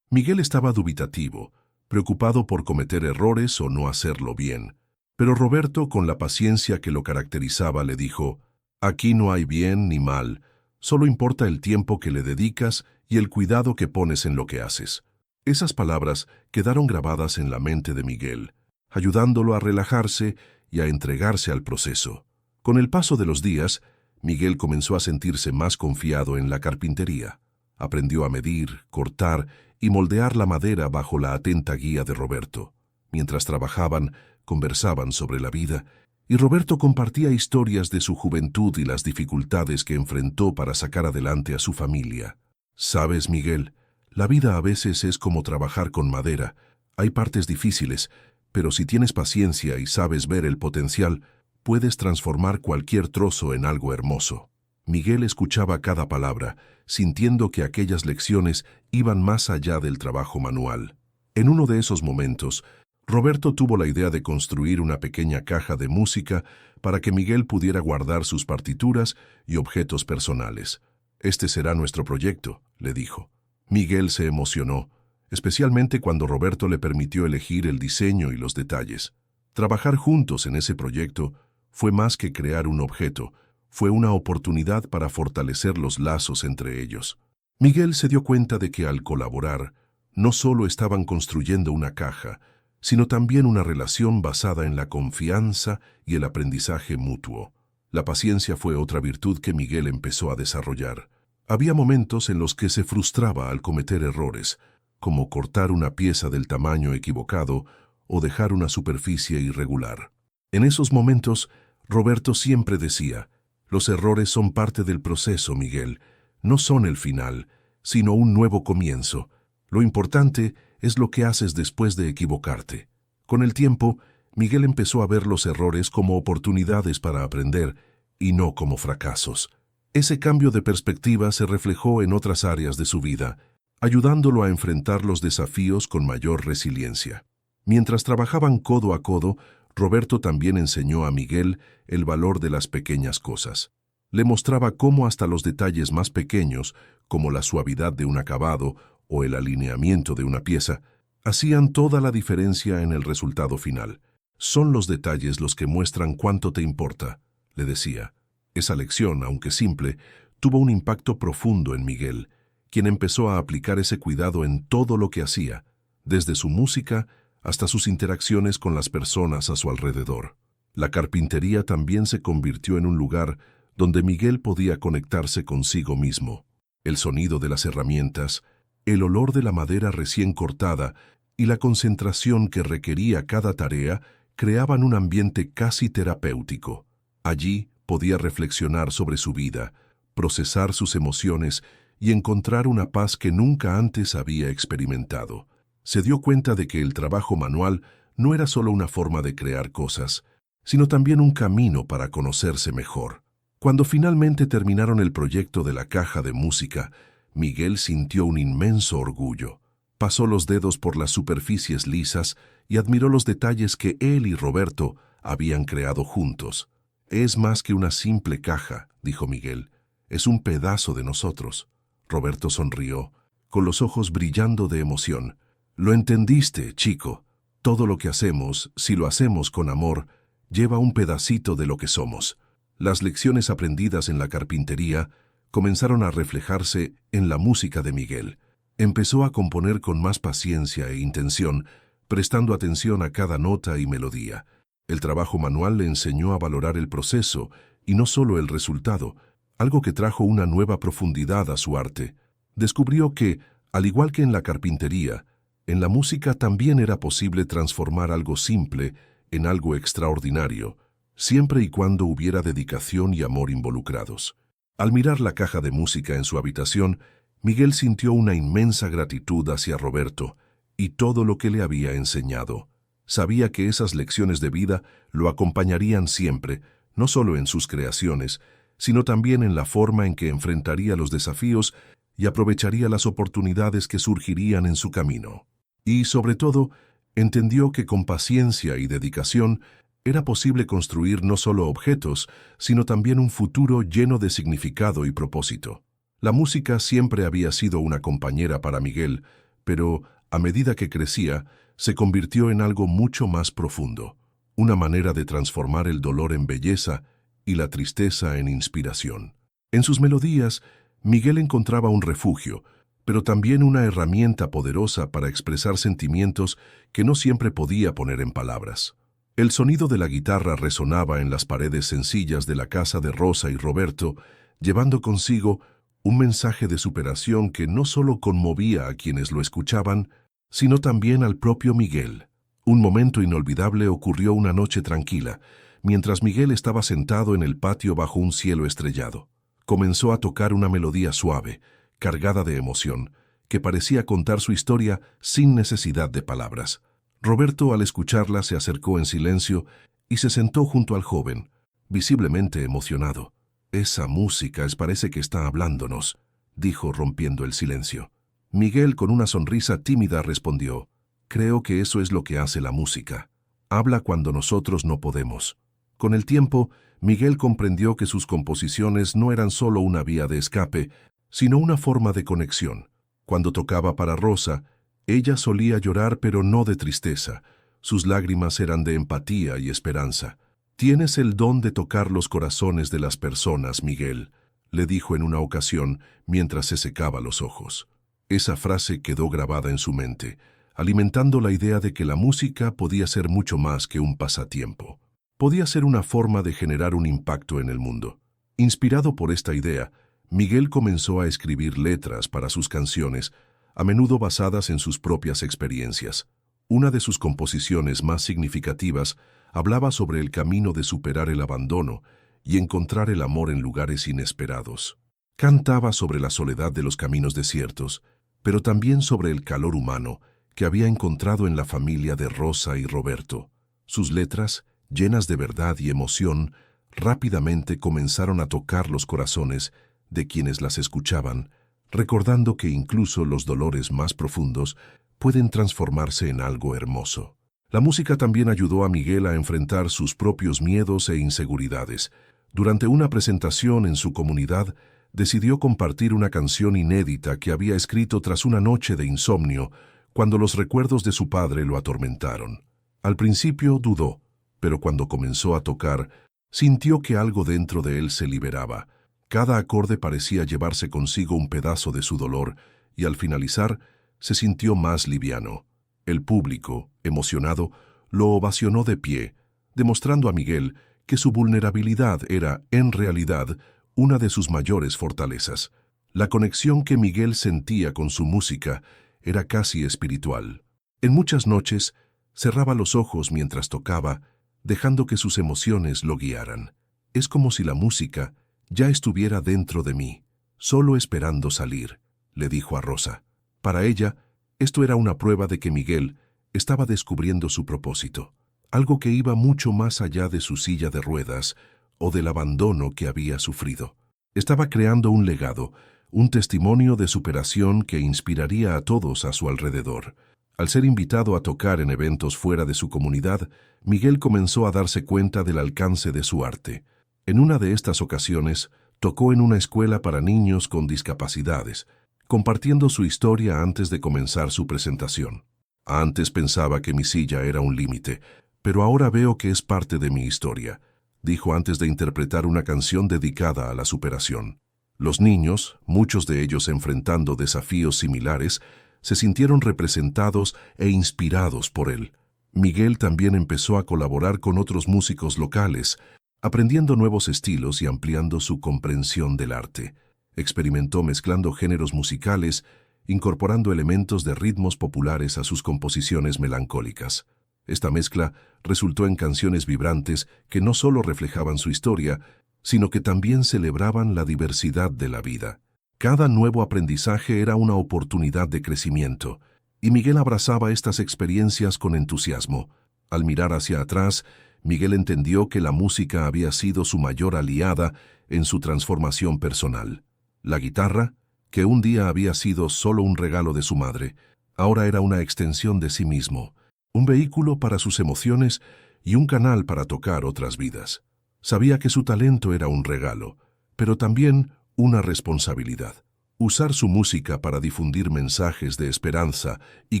Miguel estaba dubitativo, preocupado por cometer errores o no hacerlo bien. Pero Roberto, con la paciencia que lo caracterizaba, le dijo: «Aquí no hay bien ni mal, solo importa el tiempo que le dedicas y el cuidado que pones en lo que haces». Esas palabras quedaron grabadas en la mente de Miguel, ayudándolo a relajarse y a entregarse al proceso. Con el paso de los días, Miguel comenzó a sentirse más confiado en la carpintería. Aprendió a medir, cortar y moldear la madera bajo la atenta guía de Roberto. Mientras trabajaban, conversaban sobre la vida, y Roberto compartía historias de su juventud y las dificultades que enfrentó para sacar adelante a su familia. «Sabes, Miguel, la vida a veces es como trabajar con madera. Hay partes difíciles, pero si tienes paciencia y sabes ver el potencial, puedes transformar cualquier trozo en algo hermoso». Miguel escuchaba cada palabra, sintiendo que aquellas lecciones iban más allá del trabajo manual. En uno de esos momentos, Roberto tuvo la idea de construir una pequeña caja de música para que Miguel pudiera guardar sus partituras y objetos personales. «Este será nuestro proyecto», le dijo. Miguel se emocionó, especialmente cuando Roberto le permitió elegir el diseño y los detalles. Trabajar juntos en ese proyecto fue más que crear un objeto, fue una oportunidad para fortalecer los lazos entre ellos. Miguel se dio cuenta de que al colaborar, no solo estaban construyendo una caja, sino también una relación basada en la confianza y el aprendizaje mutuo. La paciencia fue otra virtud que Miguel empezó a desarrollar. Había momentos en los que se frustraba al cometer errores, como cortar una pieza del tamaño equivocado o dejar una superficie irregular. En esos momentos, Roberto siempre decía: «Los errores son parte del proceso, Miguel. No son el final, sino un nuevo comienzo. Lo importante es lo que haces después de equivocarte». Con el tiempo, Miguel empezó a ver los errores como oportunidades para aprender y no como fracasos. Ese cambio de perspectiva se reflejó en otras áreas de su vida, ayudándolo a enfrentar los desafíos con mayor resiliencia. Mientras trabajaban codo a codo, Roberto también enseñó a Miguel el valor de las pequeñas cosas. Le mostraba cómo hasta los detalles más pequeños, como la suavidad de un acabado o el alineamiento de una pieza, hacían toda la diferencia en el resultado final. «Son los detalles los que muestran cuánto te importa», le decía. Esa lección, aunque simple, tuvo un impacto profundo en Miguel, quien empezó a aplicar ese cuidado en todo lo que hacía, desde su música hasta sus interacciones con las personas a su alrededor. La carpintería también se convirtió en un lugar donde Miguel podía conectarse consigo mismo. El sonido de las herramientas, el olor de la madera recién cortada y la concentración que requería cada tarea creaban un ambiente casi terapéutico. Allí podía reflexionar sobre su vida, procesar sus emociones y encontrar una paz que nunca antes había experimentado. Se dio cuenta de que el trabajo manual no era solo una forma de crear cosas, sino también un camino para conocerse mejor. Cuando finalmente terminaron el proyecto de la caja de música, Miguel sintió un inmenso orgullo. Pasó los dedos por las superficies lisas y admiró los detalles que él y Roberto habían creado juntos. «Es más que una simple caja», dijo Miguel. «Es un pedazo de nosotros». Roberto sonrió, con los ojos brillando de emoción. «Lo entendiste, chico. Todo lo que hacemos, si lo hacemos con amor, lleva un pedacito de lo que somos». Las lecciones aprendidas en la carpintería comenzaron a reflejarse en la música de Miguel. Empezó a componer con más paciencia e intención, prestando atención a cada nota y melodía. El trabajo manual le enseñó a valorar el proceso y no solo el resultado, algo que trajo una nueva profundidad a su arte. Descubrió que, al igual que en la carpintería, en la música también era posible transformar algo simple en algo extraordinario, siempre y cuando hubiera dedicación y amor involucrados. Al mirar la caja de música en su habitación, Miguel sintió una inmensa gratitud hacia Roberto y todo lo que le había enseñado. Sabía que esas lecciones de vida lo acompañarían siempre, no solo en sus creaciones, sino también en la forma en que enfrentaría los desafíos y aprovecharía las oportunidades que surgirían en su camino. Y, sobre todo, entendió que con paciencia y dedicación, Era posible construir no solo objetos, sino también un futuro lleno de significado y propósito. La música siempre había sido una compañera para Miguel, pero, a medida que crecía, se convirtió en algo mucho más profundo, una manera de transformar el dolor en belleza y la tristeza en inspiración. En sus melodías, Miguel encontraba un refugio, pero también una herramienta poderosa para expresar sentimientos que no siempre podía poner en palabras. El sonido de la guitarra resonaba en las paredes sencillas de la casa de Rosa y Roberto, llevando consigo un mensaje de superación que no solo conmovía a quienes lo escuchaban, sino también al propio Miguel. Un momento inolvidable ocurrió una noche tranquila, mientras Miguel estaba sentado en el patio bajo un cielo estrellado. Comenzó a tocar una melodía suave, cargada de emoción, que parecía contar su historia sin necesidad de palabras. Roberto, al escucharla, se acercó en silencio y se sentó junto al joven, visiblemente emocionado. «Esa música parece que está hablándonos», dijo rompiendo el silencio. Miguel, con una sonrisa tímida, respondió: «Creo que eso es lo que hace la música. Habla cuando nosotros no podemos». Con el tiempo, Miguel comprendió que sus composiciones no eran solo una vía de escape, sino una forma de conexión. Cuando tocaba para Rosa, ella solía llorar, pero no de tristeza. Sus lágrimas eran de empatía y esperanza. «Tienes el don de tocar los corazones de las personas, Miguel», le dijo en una ocasión mientras se secaba los ojos. Esa frase quedó grabada en su mente, alimentando la idea de que la música podía ser mucho más que un pasatiempo. Podía ser una forma de generar un impacto en el mundo. Inspirado por esta idea, Miguel comenzó a escribir letras para sus canciones, a menudo basadas en sus propias experiencias. Una de sus composiciones más significativas hablaba sobre el camino de superar el abandono y encontrar el amor en lugares inesperados. Cantaba sobre la soledad de los caminos desiertos, pero también sobre el calor humano que había encontrado en la familia de Rosa y Roberto. Sus letras, llenas de verdad y emoción, rápidamente comenzaron a tocar los corazones de quienes las escuchaban, recordando que incluso los dolores más profundos pueden transformarse en algo hermoso. La música también ayudó a Miguel a enfrentar sus propios miedos e inseguridades. Durante una presentación en su comunidad, decidió compartir una canción inédita que había escrito tras una noche de insomnio, cuando los recuerdos de su padre lo atormentaron. Al principio dudó, pero cuando comenzó a tocar, sintió que algo dentro de él se liberaba. Cada acorde parecía llevarse consigo un pedazo de su dolor, y al finalizar, se sintió más liviano. El público, emocionado, lo ovacionó de pie, demostrando a Miguel que su vulnerabilidad era, en realidad, una de sus mayores fortalezas. La conexión que Miguel sentía con su música era casi espiritual. En muchas noches, cerraba los ojos mientras tocaba, dejando que sus emociones lo guiaran. «Es como si la música ya estuviera dentro de mí, solo esperando salir», le dijo a Rosa. Para ella, esto era una prueba de que Miguel estaba descubriendo su propósito, algo que iba mucho más allá de su silla de ruedas o del abandono que había sufrido. Estaba creando un legado, un testimonio de superación que inspiraría a todos a su alrededor. Al ser invitado a tocar en eventos fuera de su comunidad, Miguel comenzó a darse cuenta del alcance de su arte. En una de estas ocasiones, tocó en una escuela para niños con discapacidades, compartiendo su historia antes de comenzar su presentación. «Antes pensaba que mi silla era un límite, pero ahora veo que es parte de mi historia», dijo antes de interpretar una canción dedicada a la superación. Los niños, muchos de ellos enfrentando desafíos similares, se sintieron representados e inspirados por él. Miguel también empezó a colaborar con otros músicos locales, aprendiendo nuevos estilos y ampliando su comprensión del arte. Experimentó mezclando géneros musicales, incorporando elementos de ritmos populares a sus composiciones melancólicas. Esta mezcla resultó en canciones vibrantes que no solo reflejaban su historia, sino que también celebraban la diversidad de la vida. Cada nuevo aprendizaje era una oportunidad de crecimiento, y Miguel abrazaba estas experiencias con entusiasmo. Al mirar hacia atrás, Miguel entendió que la música había sido su mayor aliada en su transformación personal. La guitarra, que un día había sido solo un regalo de su madre, ahora era una extensión de sí mismo, un vehículo para sus emociones y un canal para tocar otras vidas. Sabía que su talento era un regalo, pero también una responsabilidad. Usar su música para difundir mensajes de esperanza y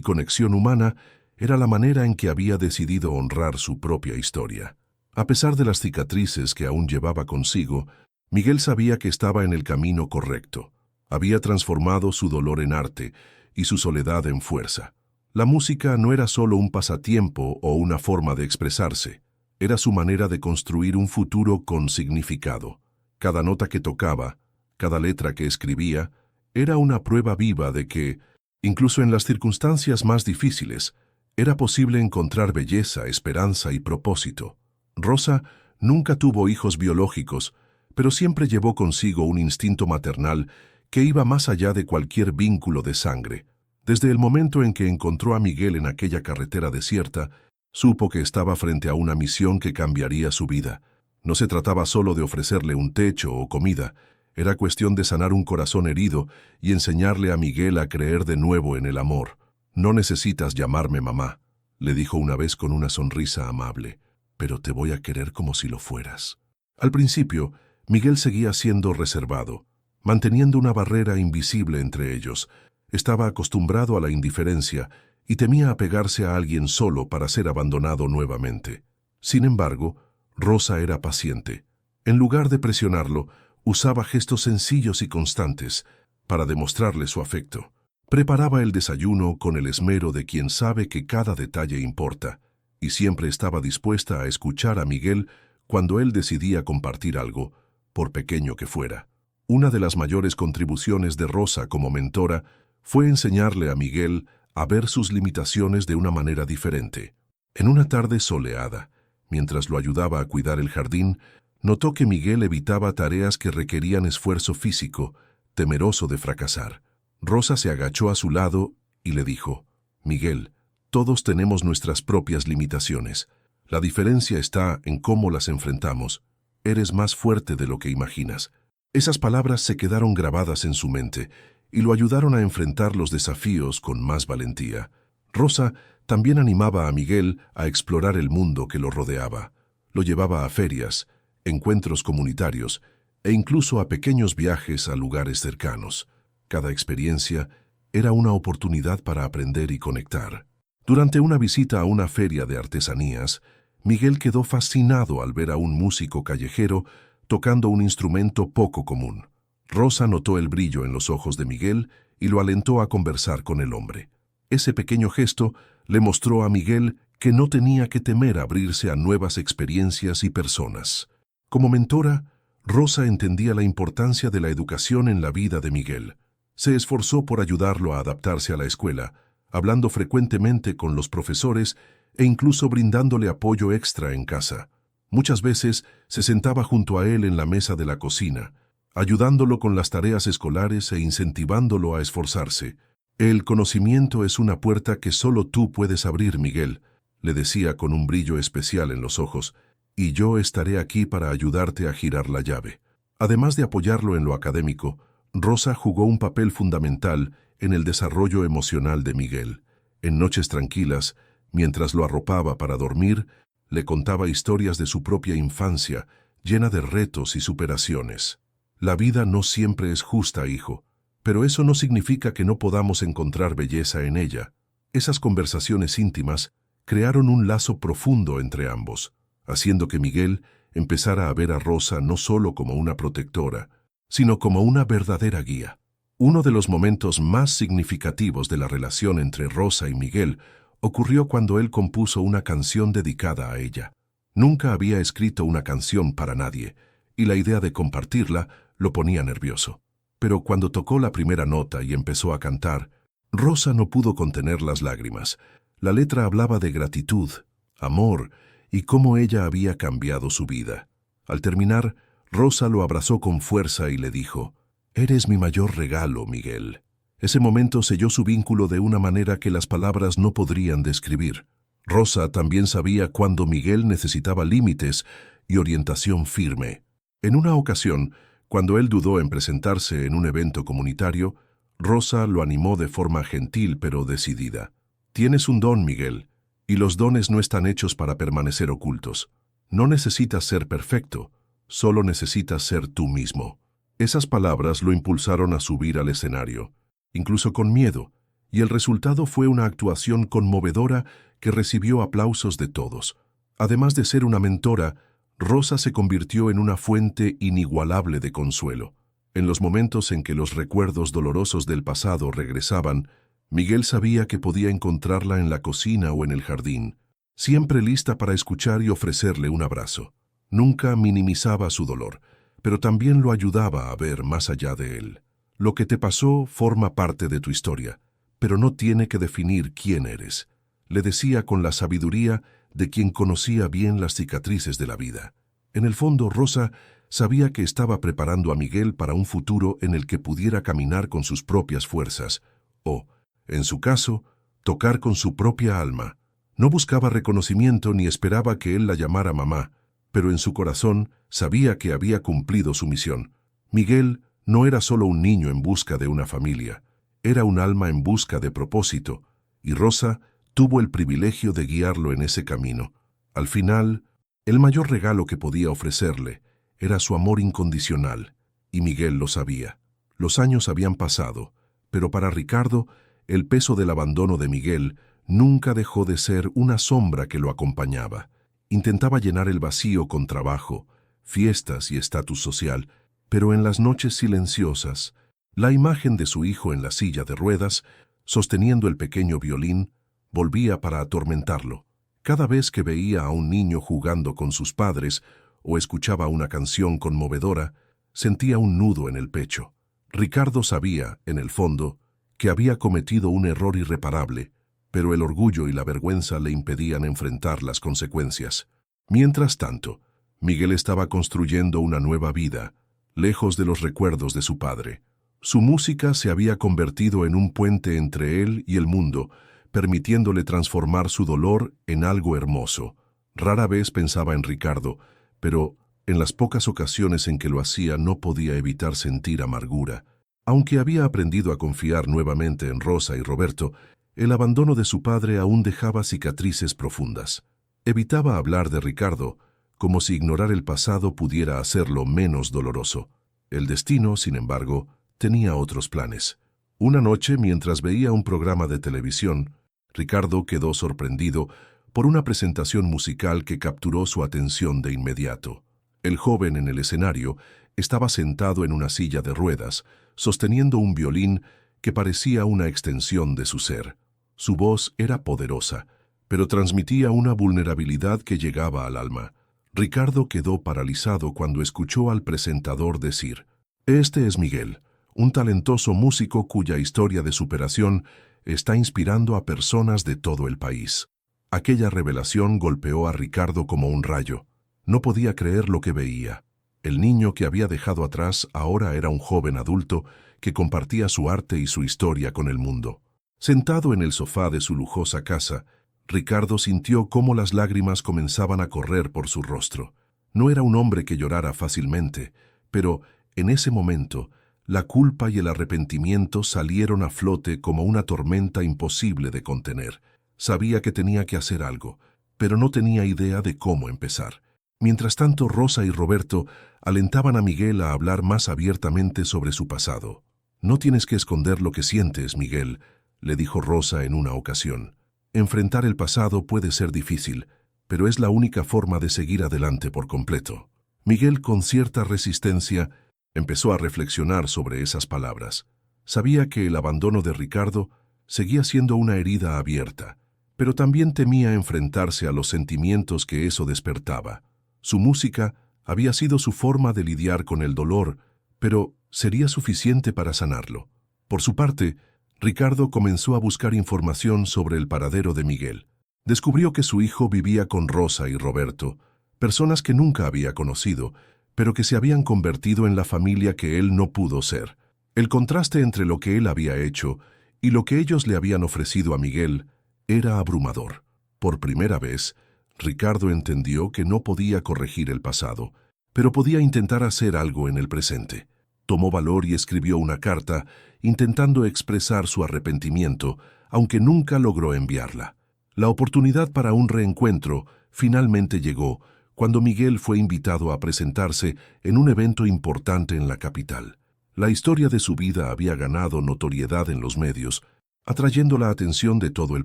conexión humana era la manera en que había decidido honrar su propia historia. A pesar de las cicatrices que aún llevaba consigo, Miguel sabía que estaba en el camino correcto. Había transformado su dolor en arte y su soledad en fuerza. La música no era solo un pasatiempo o una forma de expresarse, era su manera de construir un futuro con significado. Cada nota que tocaba, cada letra que escribía, era una prueba viva de que, incluso en las circunstancias más difíciles, era posible encontrar belleza, esperanza y propósito. Rosa nunca tuvo hijos biológicos, pero siempre llevó consigo un instinto maternal que iba más allá de cualquier vínculo de sangre. Desde el momento en que encontró a Miguel en aquella carretera desierta, supo que estaba frente a una misión que cambiaría su vida. No se trataba solo de ofrecerle un techo o comida, era cuestión de sanar un corazón herido y enseñarle a Miguel a creer de nuevo en el amor. «No necesitas llamarme mamá», le dijo una vez con una sonrisa amable, «pero te voy a querer como si lo fueras». Al principio, Miguel seguía siendo reservado, manteniendo una barrera invisible entre ellos. Estaba acostumbrado a la indiferencia y temía apegarse a alguien solo para ser abandonado nuevamente. Sin embargo, Rosa era paciente. En lugar de presionarlo, usaba gestos sencillos y constantes para demostrarle su afecto. Preparaba el desayuno con el esmero de quien sabe que cada detalle importa, y siempre estaba dispuesta a escuchar a Miguel cuando él decidía compartir algo, por pequeño que fuera. Una de las mayores contribuciones de Rosa como mentora fue enseñarle a Miguel a ver sus limitaciones de una manera diferente. En una tarde soleada, mientras lo ayudaba a cuidar el jardín, notó que Miguel evitaba tareas que requerían esfuerzo físico, temeroso de fracasar. Rosa se agachó a su lado y le dijo, «Miguel, todos tenemos nuestras propias limitaciones. La diferencia está en cómo las enfrentamos. Eres más fuerte de lo que imaginas». Esas palabras se quedaron grabadas en su mente y lo ayudaron a enfrentar los desafíos con más valentía. Rosa también animaba a Miguel a explorar el mundo que lo rodeaba. Lo llevaba a ferias, encuentros comunitarios e incluso a pequeños viajes a lugares cercanos. Cada experiencia era una oportunidad para aprender y conectar. Durante una visita a una feria de artesanías, Miguel quedó fascinado al ver a un músico callejero tocando un instrumento poco común. Rosa notó el brillo en los ojos de Miguel y lo alentó a conversar con el hombre. Ese pequeño gesto le mostró a Miguel que no tenía que temer abrirse a nuevas experiencias y personas. Como mentora, Rosa entendía la importancia de la educación en la vida de Miguel. Se esforzó por ayudarlo a adaptarse a la escuela, hablando frecuentemente con los profesores e incluso brindándole apoyo extra en casa. Muchas veces se sentaba junto a él en la mesa de la cocina, ayudándolo con las tareas escolares e incentivándolo a esforzarse. «El conocimiento es una puerta que solo tú puedes abrir, Miguel», le decía con un brillo especial en los ojos, «y yo estaré aquí para ayudarte a girar la llave». Además de apoyarlo en lo académico, Rosa jugó un papel fundamental en el desarrollo emocional de Miguel. En noches tranquilas, mientras lo arropaba para dormir, le contaba historias de su propia infancia, llena de retos y superaciones. «La vida no siempre es justa, hijo, pero eso no significa que no podamos encontrar belleza en ella». Esas conversaciones íntimas crearon un lazo profundo entre ambos, haciendo que Miguel empezara a ver a Rosa no solo como una protectora, sino como una verdadera guía. Uno de los momentos más significativos de la relación entre Rosa y Miguel ocurrió cuando él compuso una canción dedicada a ella. Nunca había escrito una canción para nadie, y la idea de compartirla lo ponía nervioso. Pero cuando tocó la primera nota y empezó a cantar, Rosa no pudo contener las lágrimas. La letra hablaba de gratitud, amor y cómo ella había cambiado su vida. Al terminar, Rosa lo abrazó con fuerza y le dijo, «Eres mi mayor regalo, Miguel». Ese momento selló su vínculo de una manera que las palabras no podrían describir. Rosa también sabía cuándo Miguel necesitaba límites y orientación firme. En una ocasión, cuando él dudó en presentarse en un evento comunitario, Rosa lo animó de forma gentil pero decidida. «Tienes un don, Miguel, Y los dones no están hechos para permanecer ocultos. No necesitas ser perfecto, solo necesitas ser tú mismo. Esas palabras lo impulsaron a subir al escenario, incluso con miedo, y el resultado fue una actuación conmovedora que recibió aplausos de todos. Además de ser una mentora, Rosa se convirtió en una fuente inigualable de consuelo. En los momentos en que los recuerdos dolorosos del pasado regresaban, Miguel sabía que podía encontrarla en la cocina o en el jardín, siempre lista para escuchar y ofrecerle un abrazo. Nunca minimizaba su dolor, pero también lo ayudaba a ver más allá de él. Lo que te pasó forma parte de tu historia, pero no tiene que definir quién eres, le decía con la sabiduría de quien conocía bien las cicatrices de la vida. En el fondo, Rosa sabía que estaba preparando a Miguel para un futuro en el que pudiera caminar con sus propias fuerzas, o, en su caso, tocar con su propia alma. No buscaba reconocimiento ni esperaba que él la llamara mamá, pero en su corazón sabía que había cumplido su misión. Miguel no era solo un niño en busca de una familia, era un alma en busca de propósito, y Rosa tuvo el privilegio de guiarlo en ese camino. Al final, el mayor regalo que podía ofrecerle era su amor incondicional, y Miguel lo sabía. Los años habían pasado, pero para Ricardo, el peso del abandono de Miguel nunca dejó de ser una sombra que lo acompañaba. Intentaba llenar el vacío con trabajo, fiestas y estatus social, pero en las noches silenciosas, la imagen de su hijo en la silla de ruedas, sosteniendo el pequeño violín, volvía para atormentarlo. Cada vez que veía a un niño jugando con sus padres o escuchaba una canción conmovedora, sentía un nudo en el pecho. Ricardo sabía, en el fondo, que había cometido un error irreparable, pero el orgullo y la vergüenza le impedían enfrentar las consecuencias. Mientras tanto, Miguel estaba construyendo una nueva vida, lejos de los recuerdos de su padre. Su música se había convertido en un puente entre él y el mundo, permitiéndole transformar su dolor en algo hermoso. Rara vez pensaba en Ricardo, pero en las pocas ocasiones en que lo hacía no podía evitar sentir amargura. Aunque había aprendido a confiar nuevamente en Rosa y Roberto, el abandono de su padre aún dejaba cicatrices profundas. Evitaba hablar de Ricardo, como si ignorar el pasado pudiera hacerlo menos doloroso. El destino, sin embargo, tenía otros planes. Una noche, mientras veía un programa de televisión, Ricardo quedó sorprendido por una presentación musical que capturó su atención de inmediato. El joven en el escenario estaba sentado en una silla de ruedas, sosteniendo un violín que parecía una extensión de su ser. Su voz era poderosa, pero transmitía una vulnerabilidad que llegaba al alma. Ricardo quedó paralizado cuando escuchó al presentador decir: «Este es Miguel, un talentoso músico cuya historia de superación está inspirando a personas de todo el país». Aquella revelación golpeó a Ricardo como un rayo. No podía creer lo que veía. El niño que había dejado atrás ahora era un joven adulto que compartía su arte y su historia con el mundo. Sentado en el sofá de su lujosa casa, Ricardo sintió cómo las lágrimas comenzaban a correr por su rostro. No era un hombre que llorara fácilmente, pero en ese momento, la culpa y el arrepentimiento salieron a flote como una tormenta imposible de contener. Sabía que tenía que hacer algo, pero no tenía idea de cómo empezar. Mientras tanto, Rosa y Roberto alentaban a Miguel a hablar más abiertamente sobre su pasado. «No tienes que esconder lo que sientes, Miguel», le dijo Rosa en una ocasión. «Enfrentar el pasado puede ser difícil, pero es la única forma de seguir adelante por completo». Miguel, con cierta resistencia, empezó a reflexionar sobre esas palabras. Sabía que el abandono de Ricardo seguía siendo una herida abierta, pero también temía enfrentarse a los sentimientos que eso despertaba. Su música había sido su forma de lidiar con el dolor, pero ¿sería suficiente para sanarlo? Por su parte, Ricardo comenzó a buscar información sobre el paradero de Miguel. Descubrió que su hijo vivía con Rosa y Roberto, personas que nunca había conocido, pero que se habían convertido en la familia que él no pudo ser. El contraste entre lo que él había hecho y lo que ellos le habían ofrecido a Miguel era abrumador. Por primera vez, Ricardo entendió que no podía corregir el pasado, pero podía intentar hacer algo en el presente. Tomó valor y escribió una carta, intentando expresar su arrepentimiento, aunque nunca logró enviarla. La oportunidad para un reencuentro finalmente llegó cuando Miguel fue invitado a presentarse en un evento importante en la capital. La historia de su vida había ganado notoriedad en los medios, atrayendo la atención de todo el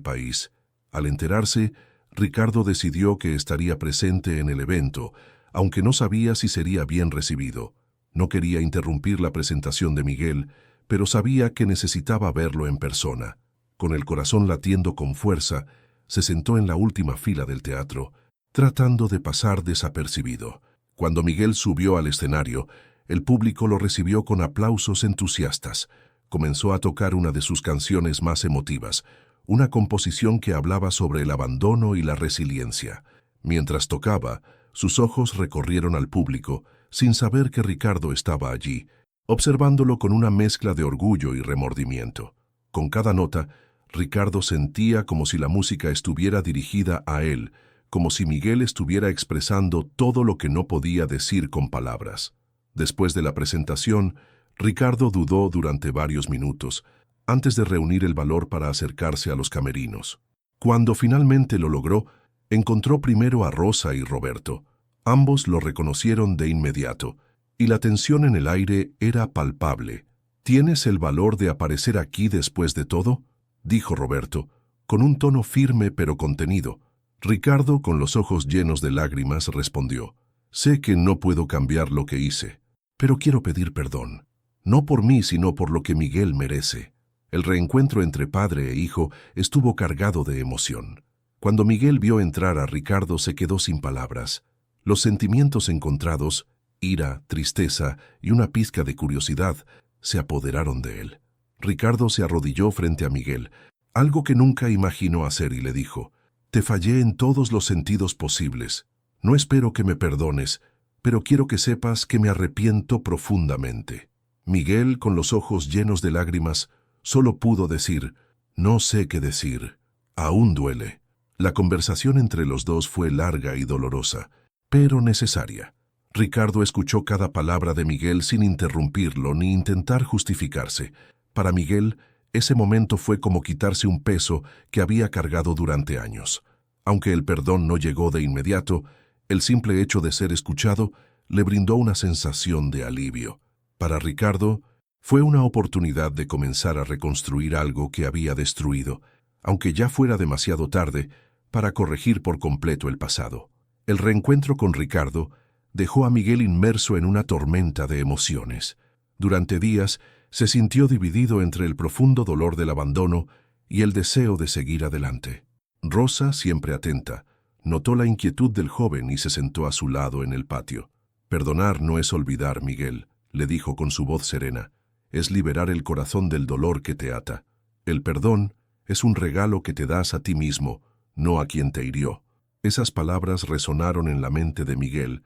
país. Al enterarse, Ricardo decidió que estaría presente en el evento, aunque no sabía si sería bien recibido. No quería interrumpir la presentación de Miguel, pero sabía que necesitaba verlo en persona. Con el corazón latiendo con fuerza, se sentó en la última fila del teatro, tratando de pasar desapercibido. Cuando Miguel subió al escenario, el público lo recibió con aplausos entusiastas. Comenzó a tocar una de sus canciones más emotivas, una composición que hablaba sobre el abandono y la resiliencia. Mientras tocaba, sus ojos recorrieron al público, sin saber que Ricardo estaba allí, observándolo con una mezcla de orgullo y remordimiento. Con cada nota, Ricardo sentía como si la música estuviera dirigida a él, como si Miguel estuviera expresando todo lo que no podía decir con palabras. Después de la presentación, Ricardo dudó durante varios minutos, antes de reunir el valor para acercarse a los camerinos. Cuando finalmente lo logró, encontró primero a Rosa y Roberto. Ambos lo reconocieron de inmediato, y la tensión en el aire era palpable. ¿Tienes el valor de aparecer aquí después de todo?, dijo Roberto, con un tono firme pero contenido. Ricardo, con los ojos llenos de lágrimas, respondió: «Sé que no puedo cambiar lo que hice, pero quiero pedir perdón, no por mí, sino por lo que Miguel merece». El reencuentro entre padre e hijo estuvo cargado de emoción. Cuando Miguel vio entrar a Ricardo, se quedó sin palabras. Los sentimientos encontrados, ira, tristeza y una pizca de curiosidad, se apoderaron de él. Ricardo se arrodilló frente a Miguel, algo que nunca imaginó hacer, y le dijo: «Te fallé en todos los sentidos posibles. No espero que me perdones, pero quiero que sepas que me arrepiento profundamente». Miguel, con los ojos llenos de lágrimas, solo pudo decir: «No sé qué decir. Aún duele». La conversación entre los dos fue larga y dolorosa, pero necesaria. Ricardo escuchó cada palabra de Miguel sin interrumpirlo ni intentar justificarse. Para Miguel, ese momento fue como quitarse un peso que había cargado durante años. Aunque el perdón no llegó de inmediato, el simple hecho de ser escuchado le brindó una sensación de alivio. Para Ricardo, fue una oportunidad de comenzar a reconstruir algo que había destruido, aunque ya fuera demasiado tarde para corregir por completo el pasado. El reencuentro con Ricardo dejó a Miguel inmerso en una tormenta de emociones. Durante días, se sintió dividido entre el profundo dolor del abandono y el deseo de seguir adelante. Rosa, siempre atenta, notó la inquietud del joven y se sentó a su lado en el patio. «Perdonar no es olvidar, Miguel», le dijo con su voz serena. «Es liberar el corazón del dolor que te ata. El perdón es un regalo que te das a ti mismo, no a quien te hirió». Esas palabras resonaron en la mente de Miguel,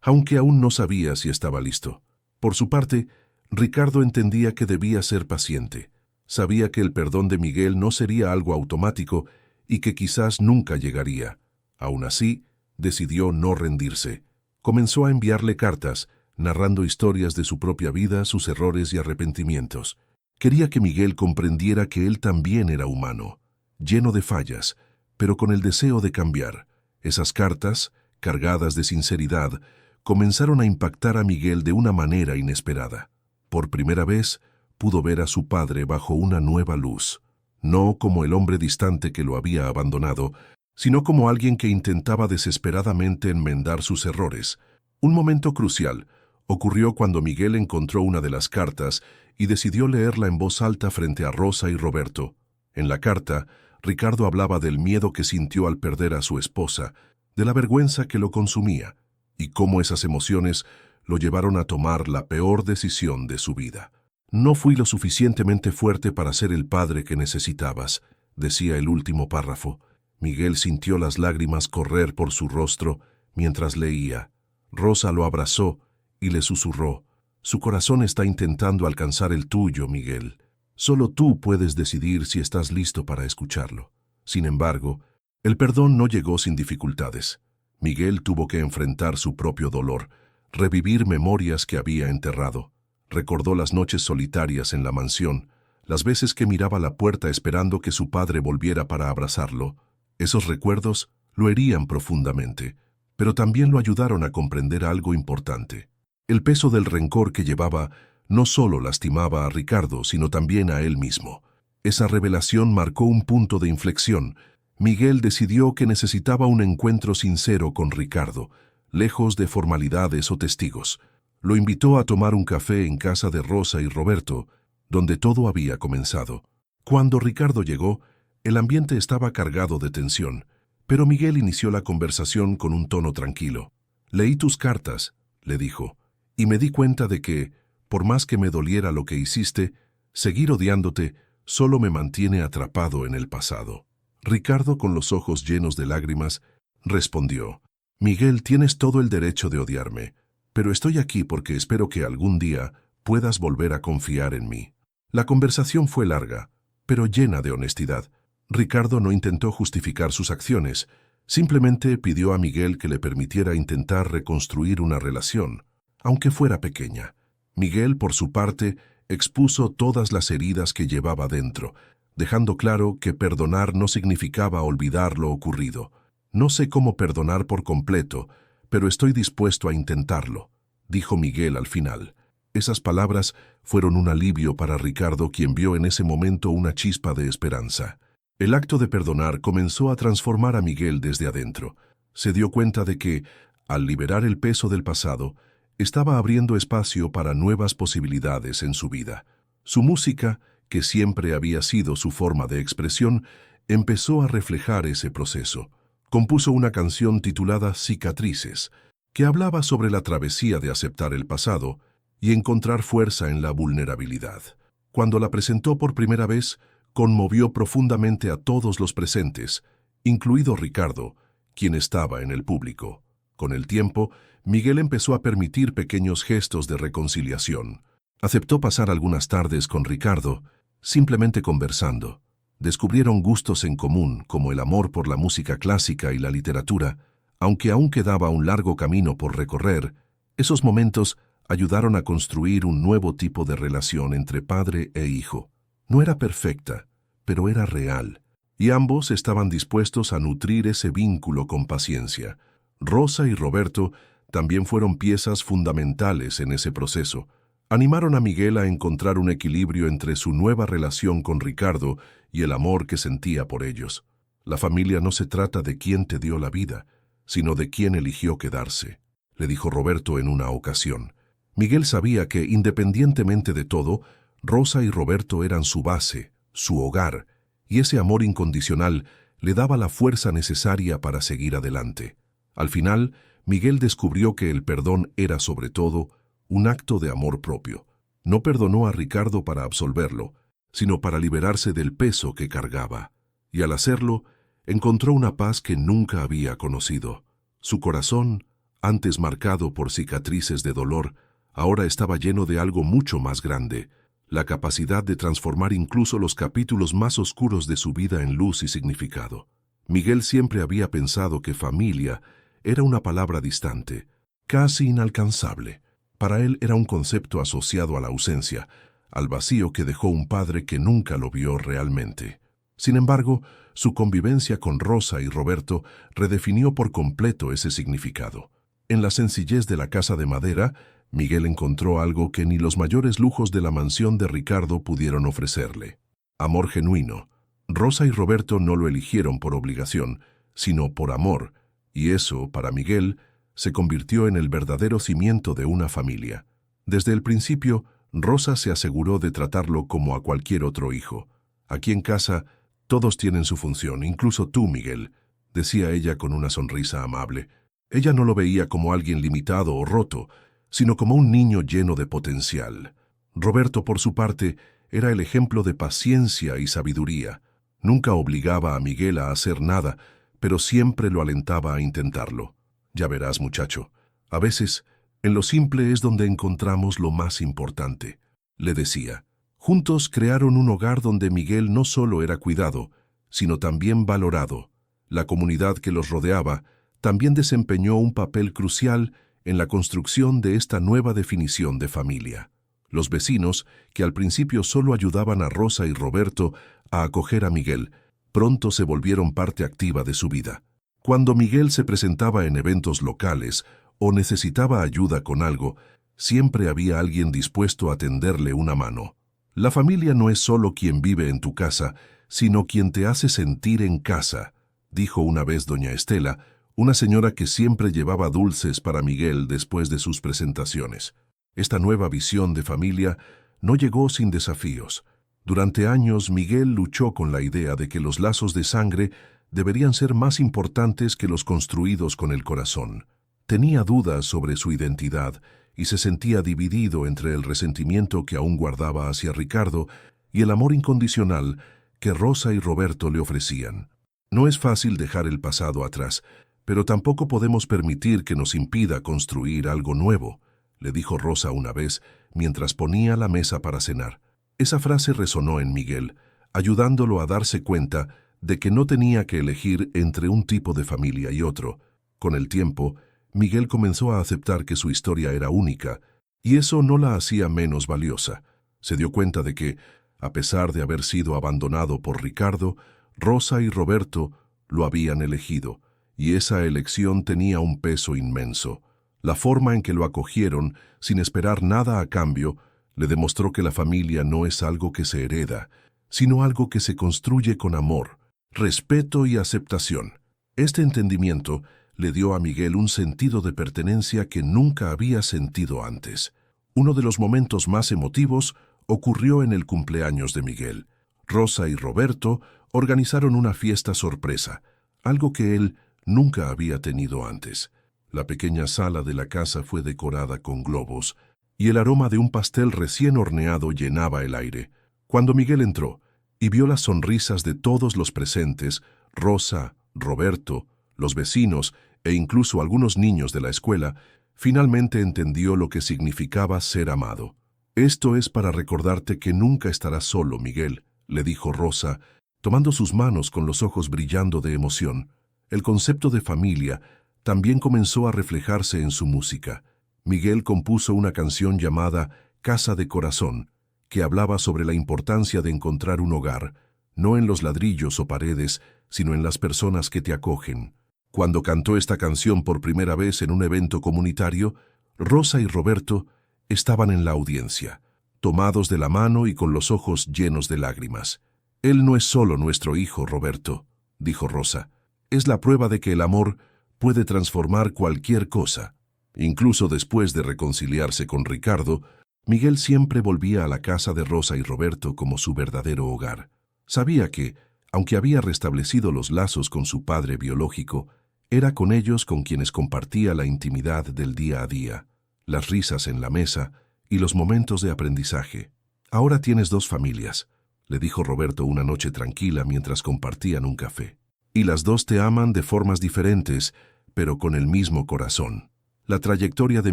aunque aún no sabía si estaba listo. Por su parte, Ricardo entendía que debía ser paciente. Sabía que el perdón de Miguel no sería algo automático y que quizás nunca llegaría. Aún así, decidió no rendirse. Comenzó a enviarle cartas, narrando historias de su propia vida, sus errores y arrepentimientos. Quería que Miguel comprendiera que él también era humano, lleno de fallas, pero con el deseo de cambiar. Esas cartas, cargadas de sinceridad, comenzaron a impactar a Miguel de una manera inesperada. Por primera vez, pudo ver a su padre bajo una nueva luz, no como el hombre distante que lo había abandonado, sino como alguien que intentaba desesperadamente enmendar sus errores. Un momento crucial ocurrió cuando Miguel encontró una de las cartas y decidió leerla en voz alta frente a Rosa y Roberto. En la carta, Ricardo hablaba del miedo que sintió al perder a su esposa, de la vergüenza que lo consumía, y cómo esas emociones lo llevaron a tomar la peor decisión de su vida. «No fui lo suficientemente fuerte para ser el padre que necesitabas», decía el último párrafo. Miguel sintió las lágrimas correr por su rostro mientras leía. Rosa lo abrazó y le susurró: «Su corazón está intentando alcanzar el tuyo, Miguel. Solo tú puedes decidir si estás listo para escucharlo». Sin embargo, el perdón no llegó sin dificultades. Miguel tuvo que enfrentar su propio dolor, revivir memorias que había enterrado. Recordó las noches solitarias en la mansión, las veces que miraba la puerta esperando que su padre volviera para abrazarlo. Esos recuerdos lo herían profundamente, pero también lo ayudaron a comprender algo importante. El peso del rencor que llevaba no solo lastimaba a Ricardo, sino también a él mismo. Esa revelación marcó un punto de inflexión. Miguel decidió que necesitaba un encuentro sincero con Ricardo, lejos de formalidades o testigos. Lo invitó a tomar un café en casa de Rosa y Roberto, donde todo había comenzado. Cuando Ricardo llegó, el ambiente estaba cargado de tensión, pero Miguel inició la conversación con un tono tranquilo. «Leí tus cartas», le dijo, «y me di cuenta de que, por más que me doliera lo que hiciste, seguir odiándote solo me mantiene atrapado en el pasado». Ricardo, con los ojos llenos de lágrimas, respondió, «Miguel, tienes todo el derecho de odiarme, pero estoy aquí porque espero que algún día puedas volver a confiar en mí». La conversación fue larga, pero llena de honestidad. Ricardo no intentó justificar sus acciones, simplemente pidió a Miguel que le permitiera intentar reconstruir una relación, aunque fuera pequeña. Miguel, por su parte, expuso todas las heridas que llevaba dentro, dejando claro que perdonar no significaba olvidar lo ocurrido. «No sé cómo perdonar por completo, pero estoy dispuesto a intentarlo», dijo Miguel al final. Esas palabras fueron un alivio para Ricardo, quien vio en ese momento una chispa de esperanza. El acto de perdonar comenzó a transformar a Miguel desde adentro. Se dio cuenta de que, al liberar el peso del pasado, estaba abriendo espacio para nuevas posibilidades en su vida. Su música, que siempre había sido su forma de expresión, empezó a reflejar ese proceso. Compuso una canción titulada Cicatrices, que hablaba sobre la travesía de aceptar el pasado y encontrar fuerza en la vulnerabilidad. Cuando la presentó por primera vez, conmovió profundamente a todos los presentes, incluido Ricardo, quien estaba en el público. Con el tiempo, Miguel empezó a permitir pequeños gestos de reconciliación. Aceptó pasar algunas tardes con Ricardo, simplemente conversando. Descubrieron gustos en común, como el amor por la música clásica y la literatura. Aunque aún quedaba un largo camino por recorrer, esos momentos ayudaron a construir un nuevo tipo de relación entre padre e hijo. No era perfecta, pero era real, y ambos estaban dispuestos a nutrir ese vínculo con paciencia. Rosa y Roberto también fueron piezas fundamentales en ese proceso. Animaron a Miguel a encontrar un equilibrio entre su nueva relación con Ricardo y el amor que sentía por ellos. La familia no se trata de quién te dio la vida, sino de quién eligió quedarse, le dijo Roberto en una ocasión. Miguel sabía que, independientemente de todo, Rosa y Roberto eran su base, su hogar, y ese amor incondicional le daba la fuerza necesaria para seguir adelante. Al final, Miguel descubrió que el perdón era, sobre todo, un acto de amor propio. No perdonó a Ricardo para absolverlo, sino para liberarse del peso que cargaba. Y al hacerlo, encontró una paz que nunca había conocido. Su corazón, antes marcado por cicatrices de dolor, ahora estaba lleno de algo mucho más grande, la capacidad de transformar incluso los capítulos más oscuros de su vida en luz y significado. Miguel siempre había pensado que familia era una palabra distante, casi inalcanzable. Para él era un concepto asociado a la ausencia, al vacío que dejó un padre que nunca lo vio realmente. Sin embargo, su convivencia con Rosa y Roberto redefinió por completo ese significado. En la sencillez de la casa de madera, Miguel encontró algo que ni los mayores lujos de la mansión de Ricardo pudieron ofrecerle: amor genuino. Rosa y Roberto no lo eligieron por obligación, sino por amor, y eso, para Miguel, se convirtió en el verdadero cimiento de una familia. Desde el principio, Rosa se aseguró de tratarlo como a cualquier otro hijo. «Aquí en casa, todos tienen su función, incluso tú, Miguel», decía ella con una sonrisa amable. Ella no lo veía como alguien limitado o roto, sino como un niño lleno de potencial. Roberto, por su parte, era el ejemplo de paciencia y sabiduría. Nunca obligaba a Miguel a hacer nada, pero siempre lo alentaba a intentarlo. «Ya verás, muchacho, a veces, en lo simple es donde encontramos lo más importante», le decía. Juntos crearon un hogar donde Miguel no solo era cuidado, sino también valorado. La comunidad que los rodeaba también desempeñó un papel crucial en la construcción de esta nueva definición de familia. Los vecinos, que al principio solo ayudaban a Rosa y Roberto a acoger a Miguel, pronto se volvieron parte activa de su vida. Cuando Miguel se presentaba en eventos locales o necesitaba ayuda con algo, siempre había alguien dispuesto a tenderle una mano. La familia no es solo quien vive en tu casa, sino quien te hace sentir en casa, dijo una vez doña Estela, una señora que siempre llevaba dulces para Miguel después de sus presentaciones. Esta nueva visión de familia no llegó sin desafíos. Durante años, Miguel luchó con la idea de que los lazos de sangre deberían ser más importantes que los construidos con el corazón. Tenía dudas sobre su identidad y se sentía dividido entre el resentimiento que aún guardaba hacia Ricardo y el amor incondicional que Rosa y Roberto le ofrecían. No es fácil dejar el pasado atrás, pero tampoco podemos permitir que nos impida construir algo nuevo, le dijo Rosa una vez mientras ponía la mesa para cenar. Esa frase resonó en Miguel, ayudándolo a darse cuenta de que no tenía que elegir entre un tipo de familia y otro. Con el tiempo, Miguel comenzó a aceptar que su historia era única, y eso no la hacía menos valiosa. Se dio cuenta de que, a pesar de haber sido abandonado por Ricardo, Rosa y Roberto lo habían elegido, y esa elección tenía un peso inmenso. La forma en que lo acogieron, sin esperar nada a cambio, le demostró que la familia no es algo que se hereda, sino algo que se construye con amor, respeto y aceptación. Este entendimiento le dio a Miguel un sentido de pertenencia que nunca había sentido antes. Uno de los momentos más emotivos ocurrió en el cumpleaños de Miguel. Rosa y Roberto organizaron una fiesta sorpresa, algo que él nunca había tenido antes. La pequeña sala de la casa fue decorada con globos, y el aroma de un pastel recién horneado llenaba el aire. Cuando Miguel entró y vio las sonrisas de todos los presentes, Rosa, Roberto, los vecinos e incluso algunos niños de la escuela, finalmente entendió lo que significaba ser amado. «Esto es para recordarte que nunca estarás solo, Miguel», le dijo Rosa, tomando sus manos con los ojos brillando de emoción. El concepto de familia también comenzó a reflejarse en su música. Miguel compuso una canción llamada Casa de Corazón, que hablaba sobre la importancia de encontrar un hogar, no en los ladrillos o paredes, sino en las personas que te acogen. Cuando cantó esta canción por primera vez en un evento comunitario, Rosa y Roberto estaban en la audiencia, tomados de la mano y con los ojos llenos de lágrimas. «Él no es solo nuestro hijo, Roberto», dijo Rosa. «Es la prueba de que el amor puede transformar cualquier cosa». Incluso después de reconciliarse con Ricardo, Miguel siempre volvía a la casa de Rosa y Roberto como su verdadero hogar. Sabía que, aunque había restablecido los lazos con su padre biológico, era con ellos con quienes compartía la intimidad del día a día, las risas en la mesa y los momentos de aprendizaje. «Ahora tienes dos familias», le dijo Roberto una noche tranquila mientras compartían un café. «Y las dos te aman de formas diferentes, pero con el mismo corazón». La trayectoria de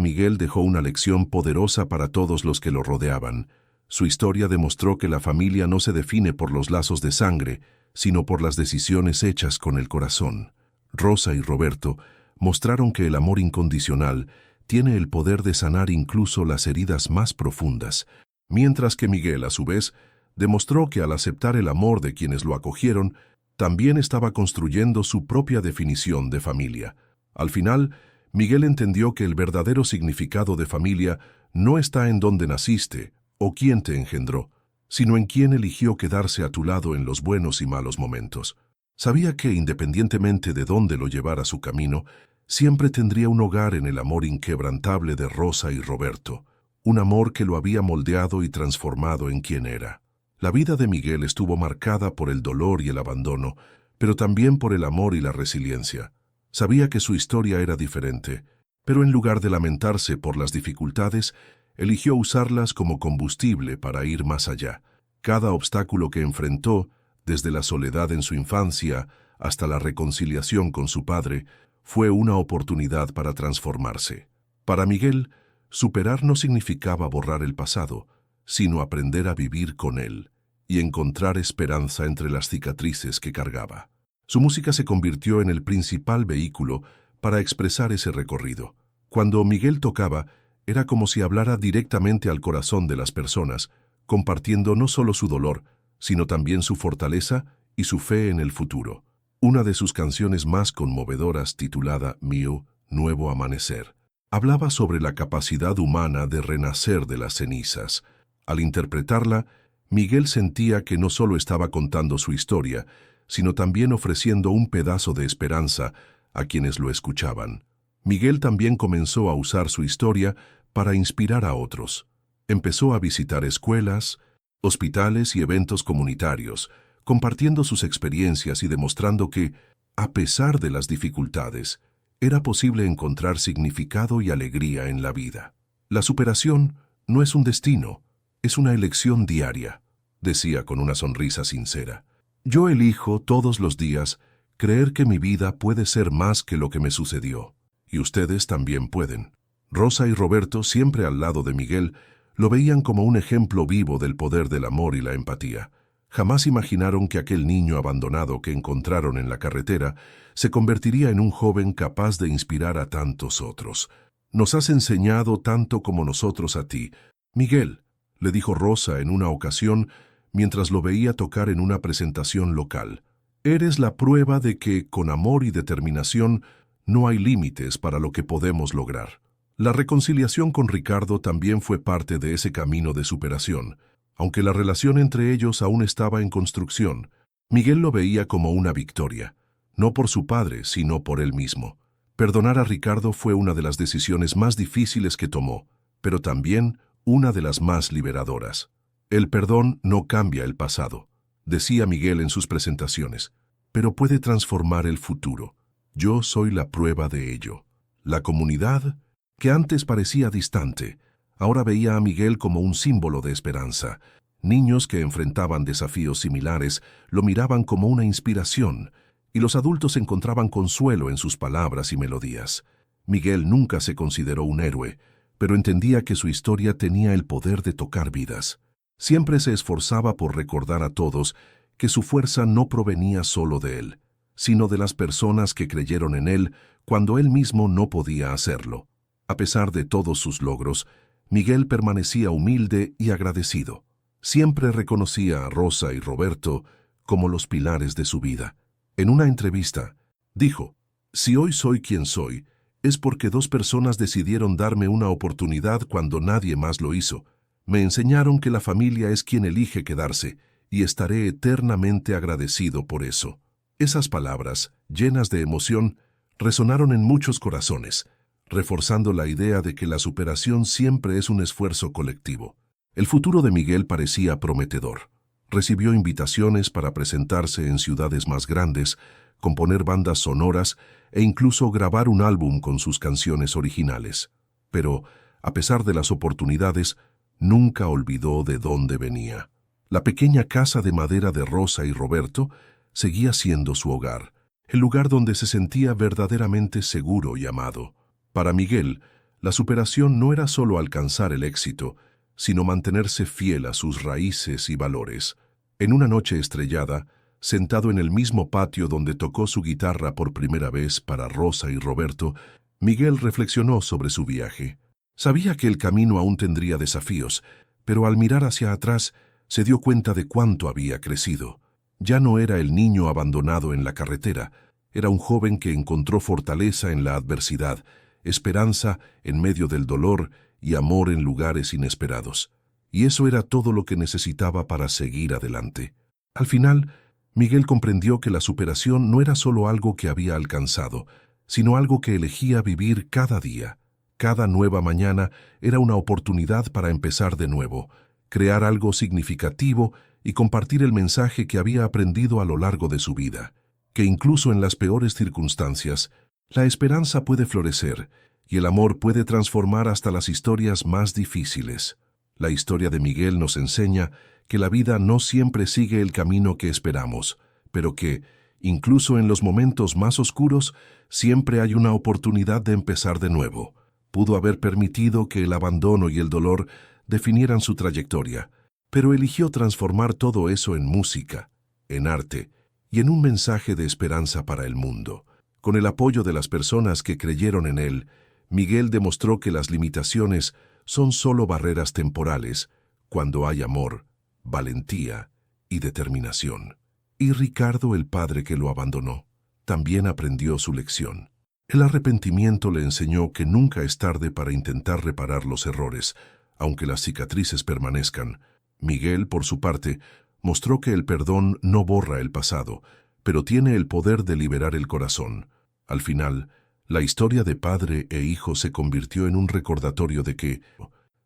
Miguel dejó una lección poderosa para todos los que lo rodeaban. Su historia demostró que la familia no se define por los lazos de sangre, sino por las decisiones hechas con el corazón. Rosa y Roberto mostraron que el amor incondicional tiene el poder de sanar incluso las heridas más profundas, mientras que Miguel, a su vez, demostró que al aceptar el amor de quienes lo acogieron, también estaba construyendo su propia definición de familia. Al final, Miguel entendió que el verdadero significado de familia no está en dónde naciste o quién te engendró, sino en quién eligió quedarse a tu lado en los buenos y malos momentos. Sabía que, independientemente de dónde lo llevara su camino, siempre tendría un hogar en el amor inquebrantable de Rosa y Roberto, un amor que lo había moldeado y transformado en quien era. La vida de Miguel estuvo marcada por el dolor y el abandono, pero también por el amor y la resiliencia. Sabía que su historia era diferente, pero en lugar de lamentarse por las dificultades, eligió usarlas como combustible para ir más allá. Cada obstáculo que enfrentó, desde la soledad en su infancia hasta la reconciliación con su padre, fue una oportunidad para transformarse. Para Miguel, superar no significaba borrar el pasado, sino aprender a vivir con él y encontrar esperanza entre las cicatrices que cargaba. Su música se convirtió en el principal vehículo para expresar ese recorrido. Cuando Miguel tocaba, era como si hablara directamente al corazón de las personas, compartiendo no solo su dolor, sino también su fortaleza y su fe en el futuro. Una de sus canciones más conmovedoras, titulada Mío, Nuevo Amanecer, hablaba sobre la capacidad humana de renacer de las cenizas. Al interpretarla, Miguel sentía que no solo estaba contando su historia, sino también ofreciendo un pedazo de esperanza a quienes lo escuchaban. Miguel también comenzó a usar su historia para inspirar a otros. Empezó a visitar escuelas, hospitales y eventos comunitarios, compartiendo sus experiencias y demostrando que, a pesar de las dificultades, era posible encontrar significado y alegría en la vida. La superación no es un destino, es una elección diaria, decía con una sonrisa sincera. Yo elijo todos los días creer que mi vida puede ser más que lo que me sucedió, y ustedes también pueden. Rosa y Roberto, siempre al lado de Miguel, lo veían como un ejemplo vivo del poder del amor y la empatía. Jamás imaginaron que aquel niño abandonado que encontraron en la carretera se convertiría en un joven capaz de inspirar a tantos otros. Nos has enseñado tanto como nosotros a ti, Miguel, le dijo Rosa en una ocasión mientras lo veía tocar en una presentación local. Eres la prueba de que, con amor y determinación, no hay límites para lo que podemos lograr. La reconciliación con Ricardo también fue parte de ese camino de superación. Aunque la relación entre ellos aún estaba en construcción, Miguel lo veía como una victoria, no por su padre, sino por él mismo. Perdonar a Ricardo fue una de las decisiones más difíciles que tomó, pero también una de las más liberadoras. El perdón no cambia el pasado, decía Miguel en sus presentaciones, pero puede transformar el futuro. Yo soy la prueba de ello. La comunidad, que antes parecía distante, ahora veía a Miguel como un símbolo de esperanza. Niños que enfrentaban desafíos similares lo miraban como una inspiración, y los adultos encontraban consuelo en sus palabras y melodías. Miguel nunca se consideró un héroe, pero entendía que su historia tenía el poder de tocar vidas. Siempre se esforzaba por recordar a todos que su fuerza no provenía solo de él, sino de las personas que creyeron en él cuando él mismo no podía hacerlo. A pesar de todos sus logros, Miguel permanecía humilde y agradecido. Siempre reconocía a Rosa y Roberto como los pilares de su vida. En una entrevista, dijo: «Si hoy soy quien soy, es porque dos personas decidieron darme una oportunidad cuando nadie más lo hizo. Me enseñaron que la familia es quien elige quedarse, y estaré eternamente agradecido por eso». Esas palabras, llenas de emoción, resonaron en muchos corazones, reforzando la idea de que la superación siempre es un esfuerzo colectivo. El futuro de Miguel parecía prometedor. Recibió invitaciones para presentarse en ciudades más grandes, componer bandas sonoras e incluso grabar un álbum con sus canciones originales. Pero, a pesar de las oportunidades, nunca olvidó de dónde venía. La pequeña casa de madera de Rosa y Roberto seguía siendo su hogar, el lugar donde se sentía verdaderamente seguro y amado. Para Miguel, la superación no era solo alcanzar el éxito, sino mantenerse fiel a sus raíces y valores. En una noche estrellada, sentado en el mismo patio donde tocó su guitarra por primera vez para Rosa y Roberto, Miguel reflexionó sobre su viaje. Sabía que el camino aún tendría desafíos, pero al mirar hacia atrás se dio cuenta de cuánto había crecido. Ya no era el niño abandonado en la carretera, era un joven que encontró fortaleza en la adversidad, esperanza en medio del dolor y amor en lugares inesperados. Y eso era todo lo que necesitaba para seguir adelante. Al final, Miguel comprendió que la superación no era solo algo que había alcanzado, sino algo que elegía vivir cada día. Cada nueva mañana era una oportunidad para empezar de nuevo, crear algo significativo y compartir el mensaje que había aprendido a lo largo de su vida, que incluso en las peores circunstancias, la esperanza puede florecer y el amor puede transformar hasta las historias más difíciles. La historia de Miguel nos enseña que la vida no siempre sigue el camino que esperamos, pero que, incluso en los momentos más oscuros, siempre hay una oportunidad de empezar de nuevo. Pudo haber permitido que el abandono y el dolor definieran su trayectoria, pero eligió transformar todo eso en música, en arte y en un mensaje de esperanza para el mundo. Con el apoyo de las personas que creyeron en él, Miguel demostró que las limitaciones son solo barreras temporales cuando hay amor, valentía y determinación. Y Ricardo, el padre que lo abandonó, también aprendió su lección. El arrepentimiento le enseñó que nunca es tarde para intentar reparar los errores, aunque las cicatrices permanezcan. Miguel, por su parte, mostró que el perdón no borra el pasado, pero tiene el poder de liberar el corazón. Al final, la historia de padre e hijo se convirtió en un recordatorio de que,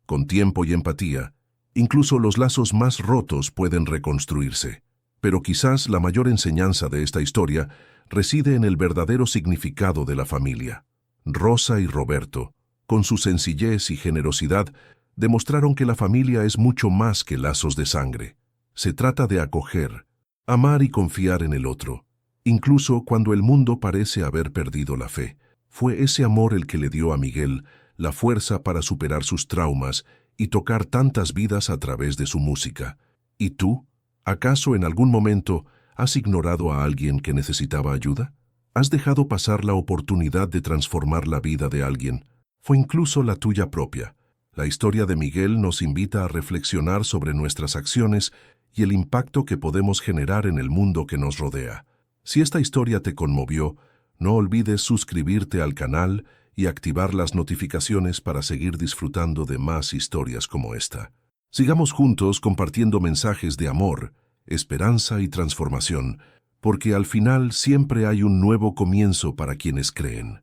con tiempo y empatía, incluso los lazos más rotos pueden reconstruirse. Pero quizás la mayor enseñanza de esta historia reside en el verdadero significado de la familia. Rosa y Roberto, con su sencillez y generosidad, demostraron que la familia es mucho más que lazos de sangre. Se trata de acoger, amar y confiar en el otro, incluso cuando el mundo parece haber perdido la fe. Fue ese amor el que le dio a Miguel la fuerza para superar sus traumas y tocar tantas vidas a través de su música. ¿Y tú? ¿Acaso en algún momento has ignorado a alguien que necesitaba ayuda? ¿Has dejado pasar la oportunidad de transformar la vida de alguien? Fue incluso la tuya propia. La historia de Miguel nos invita a reflexionar sobre nuestras acciones y el impacto que podemos generar en el mundo que nos rodea. Si esta historia te conmovió, no olvides suscribirte al canal y activar las notificaciones para seguir disfrutando de más historias como esta. Sigamos juntos compartiendo mensajes de amor, esperanza y transformación, porque al final siempre hay un nuevo comienzo para quienes creen.